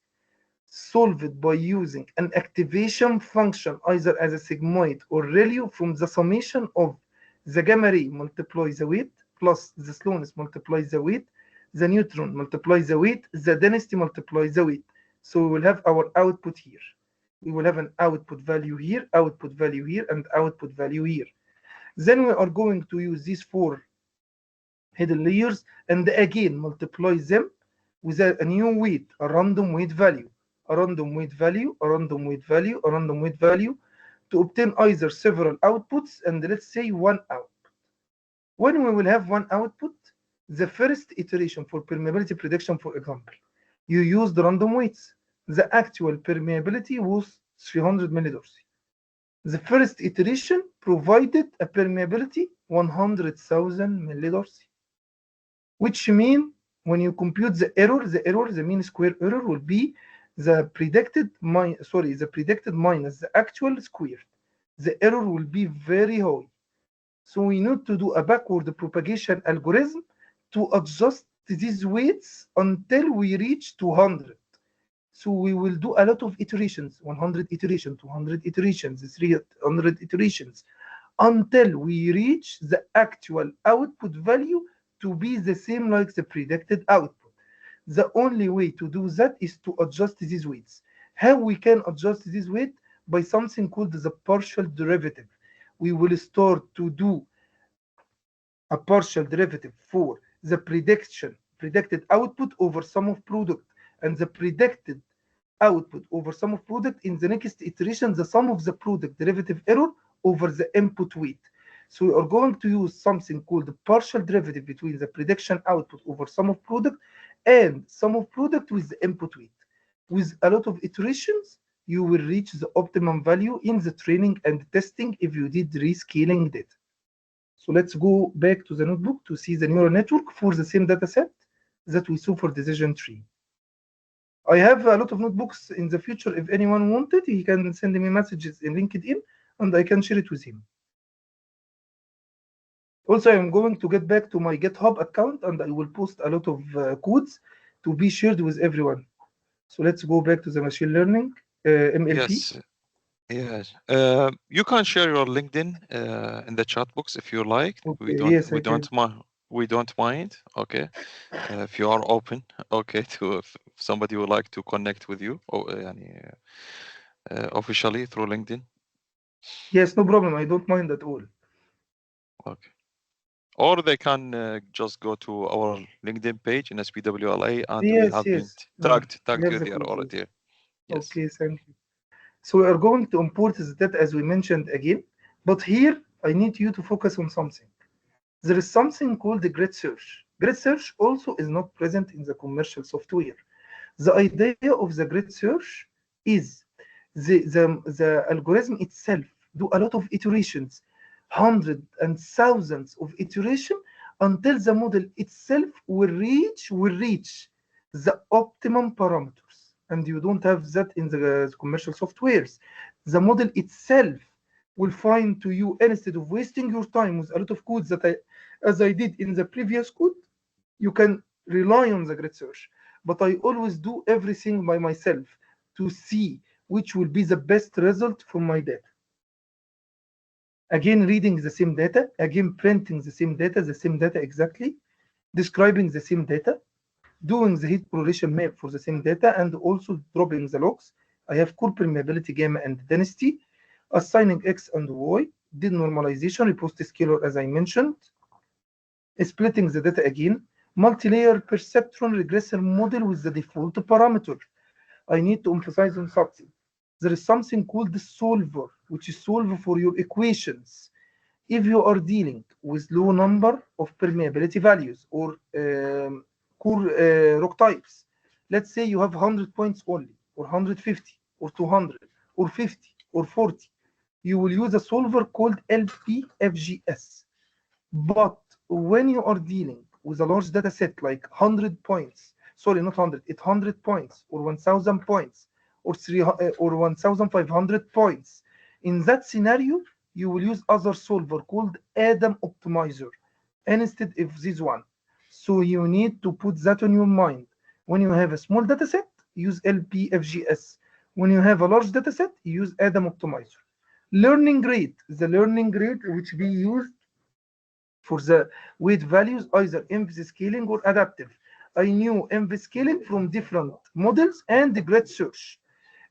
solved by using an activation function, either as a sigmoid or ReLU, from the summation of the gamma ray multiplies the weight plus the slowness multiplies the weight, the neutron multiplies the weight, the density multiplies the weight. So we will have our output here. We will have an output value here, output value here, and output value here. Then we are going to use these 4 hidden layers and again multiply them with a new weight, a random weight value, a random weight value, a random weight value, a random weight value, to obtain either several outputs and let's say one output. When we will have one output, the first iteration for permeability prediction, for example, you use the random weights. The actual permeability was 300 millidarcy. The first iteration provided a permeability 100,000 millidarcy, which means when you compute the mean square error will be the predicted minus the actual squared. The error will be very high. So we need to do a backward propagation algorithm to adjust these weights until we reach 200. So we will do a lot of iterations, 100 iterations, 200 iterations, 300 iterations, until we reach the actual output value to be the same like the predicted output. The only way to do that is to adjust these weights. How we can adjust this weight? By something called the partial derivative. We will start to do a partial derivative for the predicted output over sum of product, and the predicted output over sum of product in the next iteration, the sum of the product derivative error over the input weight. So we are going to use something called the partial derivative between the prediction output over sum of product and sum of product with the input weight. With a lot of iterations, you will reach the optimum value in the training and testing if you did rescaling data. So let's go back to the notebook to see the neural network for the same data set that we saw for decision tree. I have a lot of notebooks in the future. If anyone wanted, he can send me messages in LinkedIn and I can share it with him. Also, I'm going to get back to my GitHub account and I will post a lot of codes to be shared with everyone. So let's go back to the machine learning, MLP. Yes. You can share your LinkedIn in the chat box if you like. Okay, yes, I can. We don't mind. Okay. If you are open, okay, to if somebody would like to connect with you or officially through LinkedIn. Yes, no problem. I don't mind at all. Okay. Or they can just go to our LinkedIn page in SPWLA and we Yes, have been yes. tagged I have you the there code. already. Yes. Okay, thank you. So we are going to import the data as we mentioned again, but here I need you to focus on something. There is something called the grid search. Grid search also is not present in the commercial software. The idea of the grid search is the algorithm itself do a lot of iterations, hundreds and thousands of iterations until the model itself will reach the optimum parameters. And you don't have that in the commercial softwares. The model itself will find to you, instead of wasting your time with a lot of codes that as I did in the previous code, you can rely on the grid search. But I always do everything by myself to see which will be the best result from my data. Again, reading the same data, again, printing the same data exactly, describing the same data, doing the heat correlation map for the same data, and also dropping the logs. I have core permeability, gamma, and density, assigning X and Y, did normalization, repost scalar as I mentioned, splitting the data again, multi-layer perceptron regressor model with the default parameter. I need to emphasize on something. There is something called the solver, which is solver for your equations. If you are dealing with low number of permeability values or core rock types, let's say you have 100 points only, or 150, or 200, or 50, or 40, you will use a solver called LPFGS. But when you are dealing with a large data set like 100 points, sorry, not 100, 800 points, or 1000 points, or 1500 points, in that scenario, you will use other solver called Adam Optimizer instead of this one. So you need to put that on your mind. When you have a small data set, use LPFGS. When you have a large data set, use Adam Optimizer. Learning rate, the learning rate which we used for the weight values, either MV scaling or adaptive. I knew MV scaling from different models and the grid search.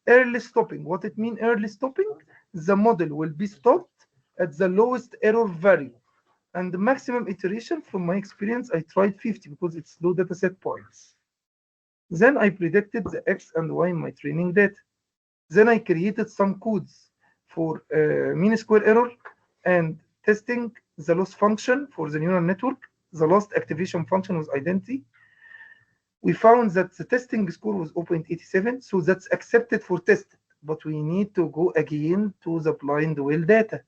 Early stopping, what it means early stopping? The model will be stopped at the lowest error value. And the maximum iteration, from my experience, I tried 50 because it's low data set points. Then I predicted the X and Y in my training data. Then I created some codes for mean square error and testing the loss function for the neural network. The last activation function was identity. We found that the testing score was 0.87, so that's accepted for tested. But we need to go again to the blind well data.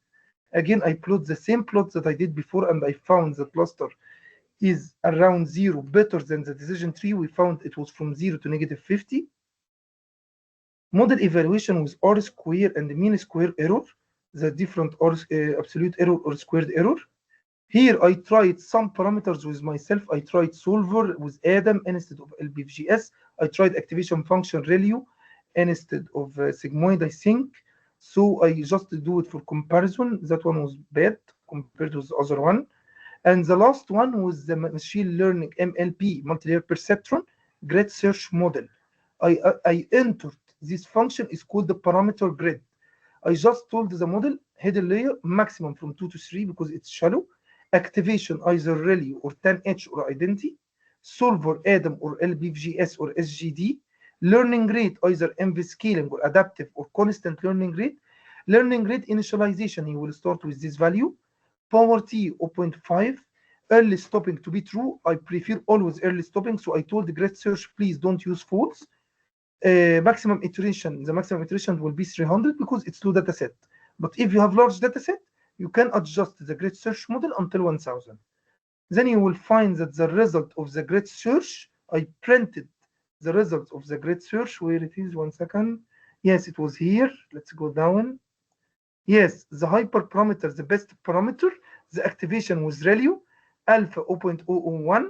Again, I plot the same plot that I did before, and I found the cluster is around 0, better than the decision tree. We found it was from 0 to -50. Model evaluation with R square and mean square error, the different R, absolute error or squared error. Here I tried some parameters with myself. I tried solver with Adam instead of LPFGS. I tried activation function ReLU instead of sigmoid, I think. So I just do it for comparison. That one was bad compared to the other one. And the last one was the machine learning MLP, multi-layer perceptron grid search model. I entered this function is called the parameter grid. I just told the model hidden layer maximum from 2 to 3 because it's shallow. Activation either ReLU or 10H or identity. Solver Adam or LPFGS or SGD. Learning rate either MV scaling or adaptive or constant learning rate. Learning rate initialization, you will start with this value. Power T 0.5. Early stopping to be true. I prefer always early stopping. So I told the grid search, please don't use false. Maximum iteration, the maximum iteration will be 300 because it's low data set. But if you have large data set, you can adjust the grid search model until 1000. Then you will find that the result of the grid search, I printed the results of the grid search, where it is, 1 second. Yes, it was here. Let's go down. Yes, the hyperparameter, the best parameter, the activation was ReLU, alpha 0.001,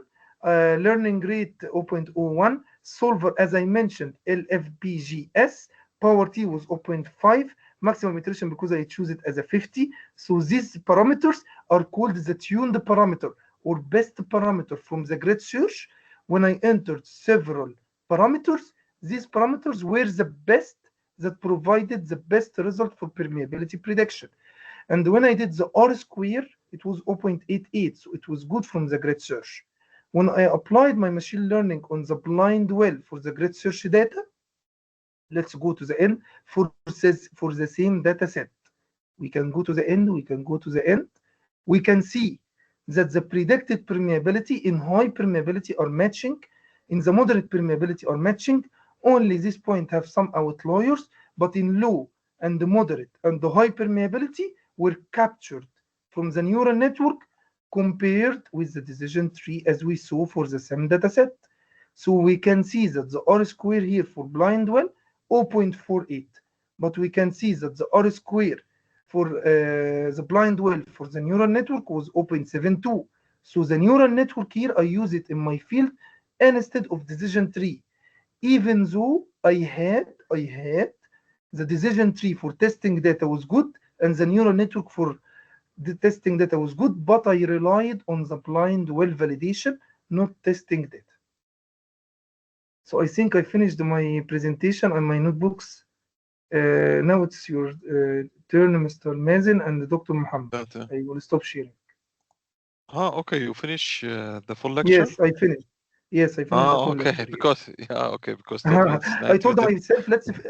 learning rate 0.01, solver, as I mentioned, LFBGS, power T was 0.5, maximum iteration because I choose it as a 50. So these parameters are called the tuned parameter or best parameter from the grid search. When I entered several parameters, these parameters were the best that provided the best result for permeability prediction. And when I did the R square, it was 0.88, so it was good from the grid search. When I applied my machine learning on the blind well for the grid search data, let's go to the end for the same data set. We can go to the end, we can go to the end. We can see that the predicted permeability in high permeability are matching, in the moderate permeability are matching. Only this point have some outliers, but in low and the moderate and the high permeability were captured from the neural network compared with the decision tree as we saw for the same data set. So we can see that the R square here for blind well 0.48, but we can see that the R square for the blind well for the neural network was 0.72. So the neural network here, I use it in my field instead of decision tree, even though I had the decision tree for testing data was good and the neural network for the testing data was good, but I relied on the blind well validation, not testing data. So I think I finished my presentation and my notebooks. Now it's your turn, Mr. Mazen and Dr. Muhammad. I will stop sharing. Okay, you finish the full lecture? Yes, I finished. Yes, I finished the full okay, lecture. because because that means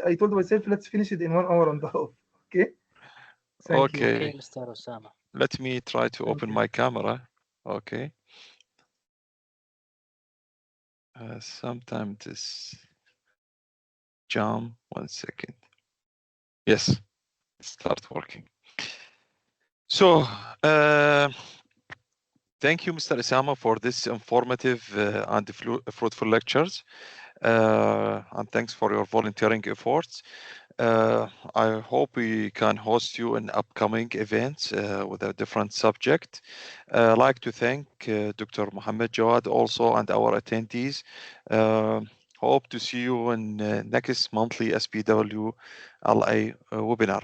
I told myself let's finish it in 1 hour and a half. Okay. Thank you. Okay, Mr. Osama. Let me try to open my camera. Okay. Sometimes this jump. 1 second. Yes, start working. So, thank you, Mr. Osama, for this informative and fruitful lectures. And thanks for your volunteering efforts. I hope we can host you in upcoming events with a different subject. I'd like to thank Dr. Mohammed Jawad also and our attendees. Hope to see you in next monthly SPWLA webinar.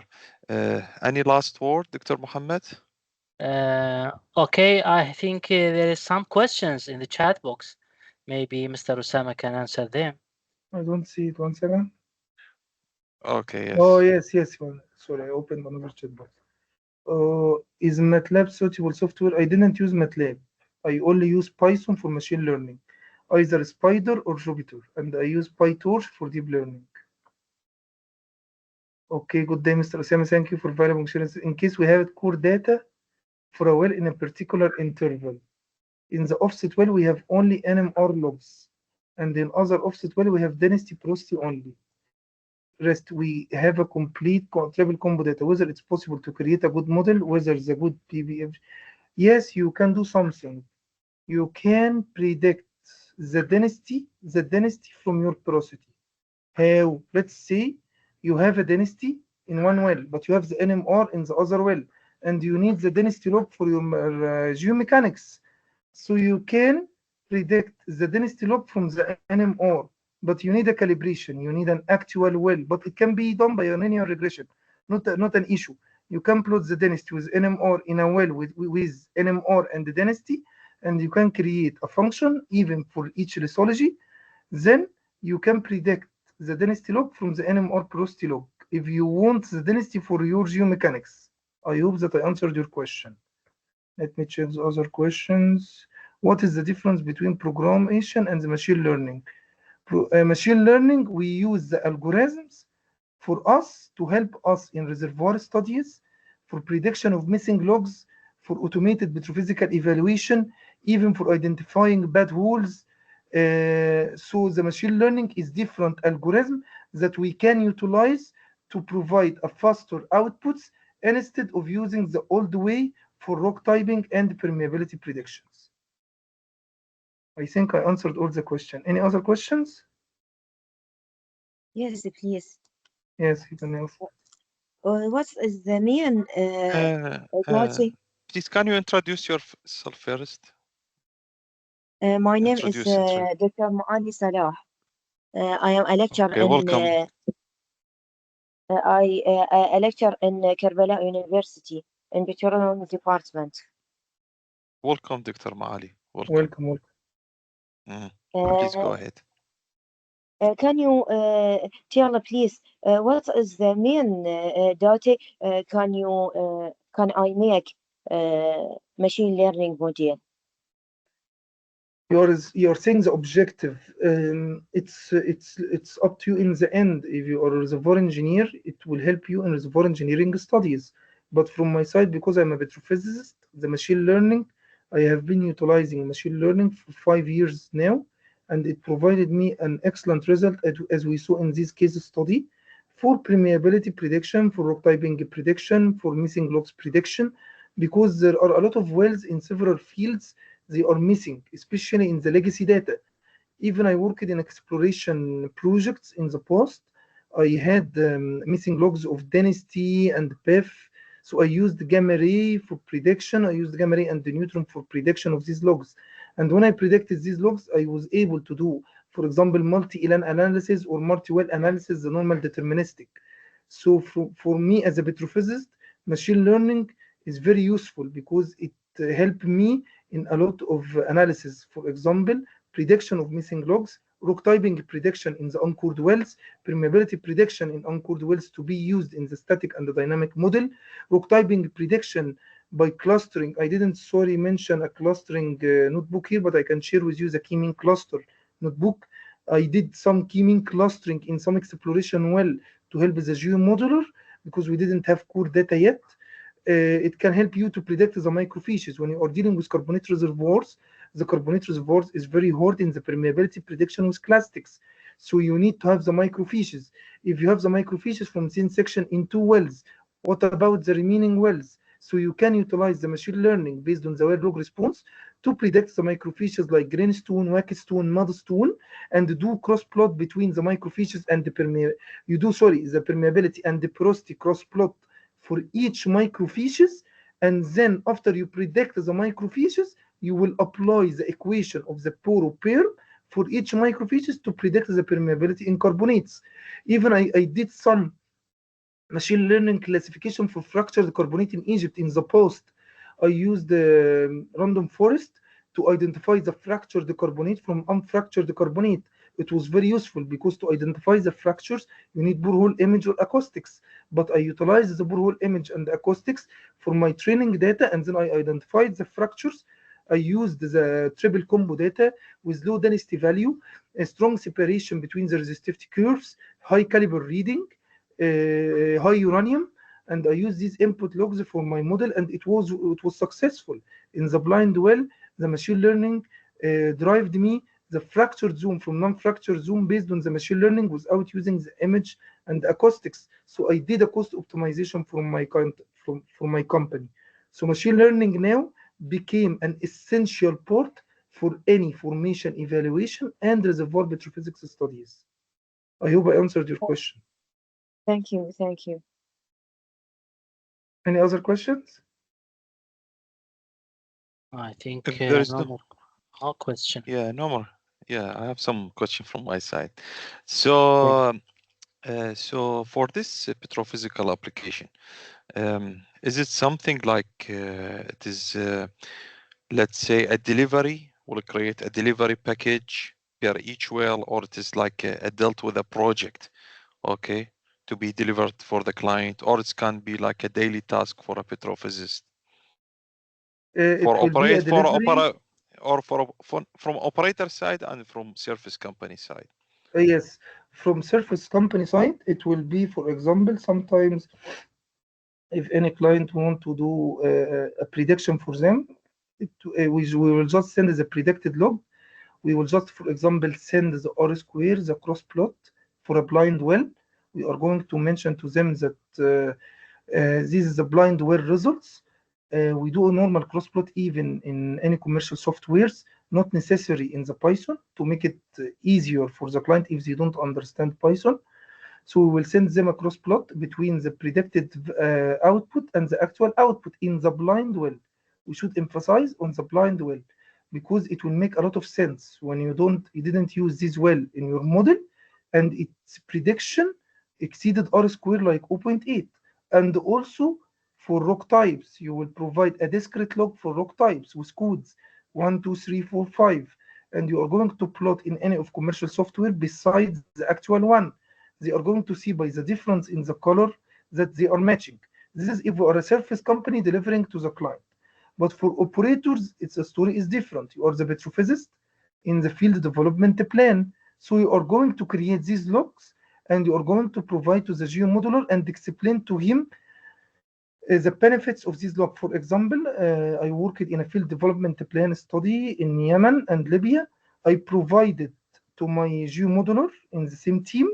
Any last word, Dr. Mohammed? Okay, I think there is some questions in the chat box. Maybe Mr. Osama can answer them. I don't see it. 1 second. Okay, yes. Oh, yes. Sorry, I opened another chat box. Is MATLAB suitable software? I didn't use MATLAB. I only use Python for machine learning, either Spider or Jupyter, and I use PyTorch for deep learning. Okay, good day, Mr. Osama. Thank you for valuable sharing. In case we have core data for a well in a particular interval, in the offset well we have only NMR logs, and in other offset well we have density porosity only. Rest we have a complete triple combo data. Whether it's possible to create a good model, whether it's a good PBF. Yes, you can do something. You can predict the density from your porosity. How? Let's say you have a density in one well, but you have the NMR in the other well, and you need the density log for your geomechanics. So you can predict the density log from the NMR, but you need a calibration. You need an actual well, but it can be done by a linear regression, not an issue. You can plot the density with NMR in a well with NMR and the density, and you can create a function even for each lithology. Then you can predict the density log from the NMR porosity log if you want the density for your geomechanics. I hope that I answered your question. Let me check the other questions. What is the difference between programmation and the machine learning? Machine learning, we use the algorithms for us to help us in reservoir studies, for prediction of missing logs, for automated petrophysical evaluation, even for identifying bad holes. So the machine learning is different algorithm that we can utilize to provide a faster outputs instead of using the old way for rock typing and permeability predictions. I think I answered all the questions. Any other questions? Yes, please. Yes, you can ask. What is the main duty? Please, can you introduce yourself first? My name is Introduce. Dr. Muali Salah. I am a lecturer Okay, in welcome. a lecturer in Kerbala University in Petroleum Department. Welcome, Dr. Maali. Welcome. Welcome. Please go ahead. Can you tell please what is the main duty can I make machine learning model? You're saying the objective. It's up to you in the end. If you are a reservoir engineer, it will help you in reservoir engineering studies. But from my side, because I'm a petrophysicist, the machine learning, I have been utilizing machine learning for 5 years now, and it provided me an excellent result as we saw in this case study for permeability prediction, for rock typing prediction, for missing logs prediction, because there are a lot of wells in several fields they are missing, especially in the legacy data. Even I worked in exploration projects in the past. I had missing logs of density and PEF. So I used gamma ray for prediction. I used gamma ray and the neutron for prediction of these logs. And when I predicted these logs, I was able to do, for example, multi-elan analysis or multi-well analysis, the normal deterministic. So for me as a petrophysicist, machine learning is very useful because it helped me in a lot of analysis. For example, prediction of missing logs, rock typing prediction in the uncored wells, permeability prediction in uncored wells to be used in the static and the dynamic model, rock typing prediction by clustering. I didn't mention a clustering notebook here, but I can share with you the K-mean cluster notebook. I did some K-mean clustering in some exploration well to help the geomodeler because we didn't have core data yet. It can help you to predict the microfiches. When you are dealing with carbonate reservoirs, the carbonate reservoirs is very hard in the permeability prediction with clastics. So you need to have the microfiches. If you have the microfiches from thin section in 2 wells, what about the remaining wells? So you can utilize the machine learning based on the well log response to predict the microfiches like grainstone, wackestone, mudstone, and do cross plot between the microfiches and the the permeability and the porosity cross plot for each microfiches, and then after you predict the microfiches, you will apply the equation of the poro pair for each microfiches to predict the permeability in carbonates. Even I did some machine learning classification for fractured carbonate in Egypt in the past. I used the random forest to identify the fractured carbonate from unfractured carbonate. It was very useful because to identify the fractures, you need borehole image or acoustics. But I utilized the borehole image and the acoustics for my training data, and then I identified the fractures. I used the triple combo data with low density value, a strong separation between the resistivity curves, high caliber reading, high uranium, and I used these input logs for my model, and it was successful. In the blind well, the machine learning derived me the fractured zone from non-fractured zone based on the machine learning without using the image and acoustics. So I did a cost optimization for my company. So machine learning now became an essential part for any formation evaluation and reservoir petrophysics studies. I hope I answered your question. Thank you. Thank you. Any other questions? I think If there is no more question. Yeah, no more. Yeah, I have some question from my side. So, so for this petrophysical application, is it something like it is, let's say, a delivery? Will create a delivery package per each well, or it is like dealt with a project, okay, to be delivered for the client, or it can be like a daily task for a petrophysicist for It will be a operate for delivery. or from operator side and from service company side. Yes, from surface company side, it will be, for example, sometimes if any client want to do a prediction for them, we will just send the predicted log. We will just, for example, send the R square, the cross plot for a blind well. We are going to mention to them that this is the blind well results. We do a normal cross plot even in any commercial softwares, not necessary in the Python, to make it easier for the client if they don't understand Python. So we will send them a cross plot between the predicted output and the actual output in the blind well. We should emphasize on the blind well because it will make a lot of sense when you didn't use this well in your model and its prediction exceeded R squared like 0.8. And also for rock types, you will provide a discrete log for rock types with codes 1, 2, 3, 4, 5, and you are going to plot in any of commercial software besides the actual one. They are going to see by the difference in the color that they are matching. This is if you are a service company delivering to the client. But for operators, its a story is different. You are the petrophysicist in the field development plan. So you are going to create these logs and you are going to provide to the geomodeler and explain to him the benefits of this log. For example, I worked in a field development plan study in Yemen and Libya. I provided to my geomodeler in the same team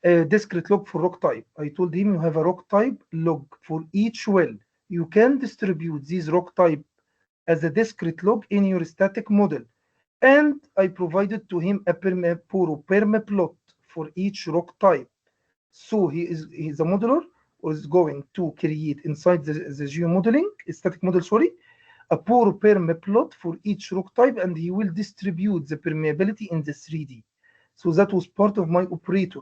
a discrete log for rock type. I told him you have a rock type log for each well. You can distribute these rock type as a discrete log in your static model. And I provided to him a perma plot for each rock type. So he's a modeler who is going to create inside the geomodeling, static model, sorry, a perma plot for each rock type, and he will distribute the permeability in the 3D. So that was part of my operator.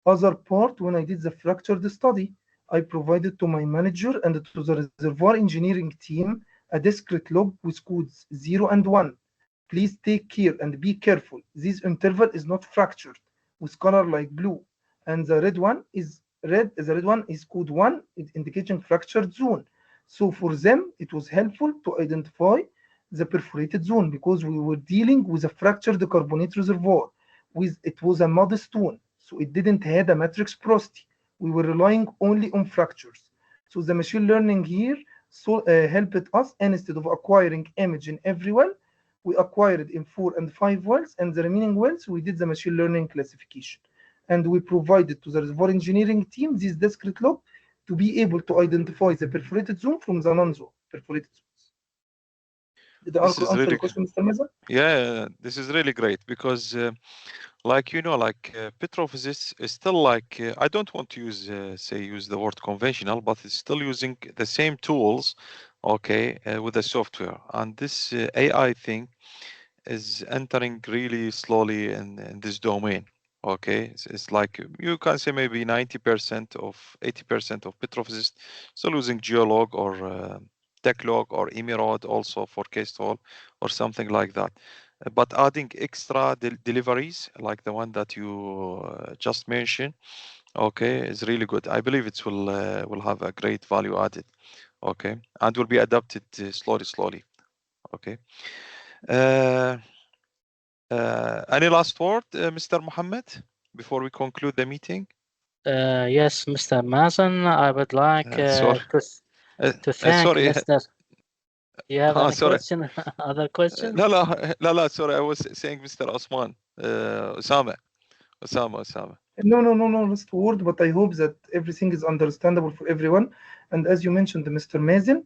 Other part, when I did the fractured study, I provided to my manager and to the reservoir engineering team a discrete log with codes 0 and 1. Please take care and be careful. This interval is not fractured with color like blue. And the red one is red. The red one is code 1, indicating fractured zone. So for them, it was helpful to identify the perforated zone because we were dealing with a fractured carbonate reservoir. It was a modest one, so it didn't have a matrix porosity. We were relying only on fractures. So the machine learning here helped us, and instead of acquiring image in every well, we acquired in 4 and 5 wells, and the remaining wells, we did the machine learning classification. And we provided to the reservoir engineering team this discrete log to be able to identify the perforated zone from the non-perforated zones. Did I answer your question, Mr. Maza? Yeah, this is really great because like petrophysicists is still like I don't want to use the word conventional, but it's still using the same tools, okay, with the software. And this AI thing is entering really slowly in this domain. Okay, it's like you can say maybe 90% of 80% of petrophysicists still using geolog or techlog or emirod also for case toll or something like that. But adding extra deliveries like the one that you just mentioned, okay, is really good. I believe it will have a great value added, okay, and will be adapted slowly. Okay. Any last word, Mr. Mohammed, before we conclude the meeting? Yes, Mr. Mazen, I would like Sorry. to thank Sorry. Mr. You have any sorry. question? Other questions? No, sorry. I was saying Mr. Osman, Osama. No, last word, but I hope that everything is understandable for everyone. And as you mentioned, Mr. Mazen,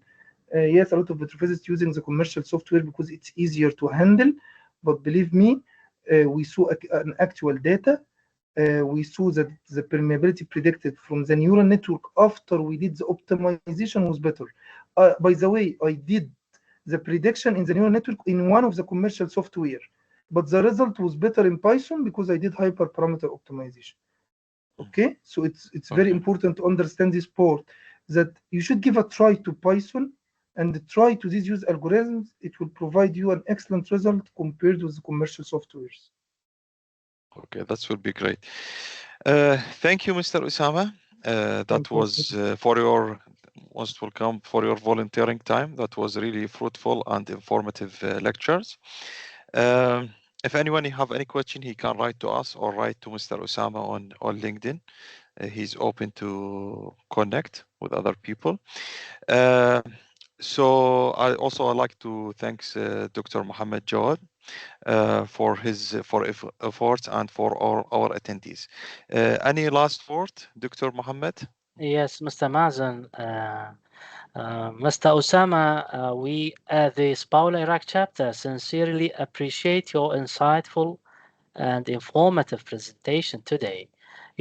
yes, a lot of petrophysicists using the commercial software because it's easier to handle. But believe me, we saw an actual data. We saw that the permeability predicted from the neural network after we did the optimization was better. By the way, I did the prediction in the neural network in one of the commercial software, but the result was better in Python because I did hyperparameter optimization. Okay, so it's very important to understand this part, that you should give a try to Python and try to these use algorithms. It will provide you an excellent result compared with the commercial softwares. Okay, that will be great. Thank you, Mr. Osama. That was for your most welcome for your volunteering time. That was really fruitful and informative lectures. If anyone have any question, he can write to us or write to Mr. Osama on LinkedIn. He's open to connect with other people. So I'd like to thank Dr. Mohammed Jawad for his efforts and for all our attendees. Any last word, Dr. Mohammed? Yes, Mr. Mazen. Mr. Osama, we at the SPWLA Iraq chapter sincerely appreciate your insightful and informative presentation today.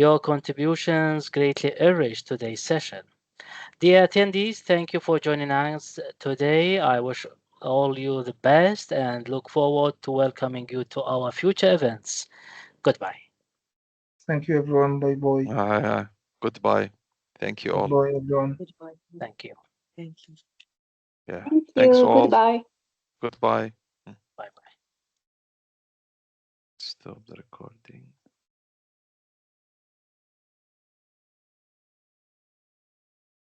Your contributions greatly enrich today's session. Dear attendees, thank you for joining us today. I wish all you the best and look forward to welcoming you to our future events. Goodbye. Thank you, everyone. Bye bye. Goodbye. Thank you all. Goodbye, everyone. Goodbye. Thank you. Thank you. Yeah. Thank Thanks you. all. Goodbye. Goodbye. Bye bye. Stop the recording.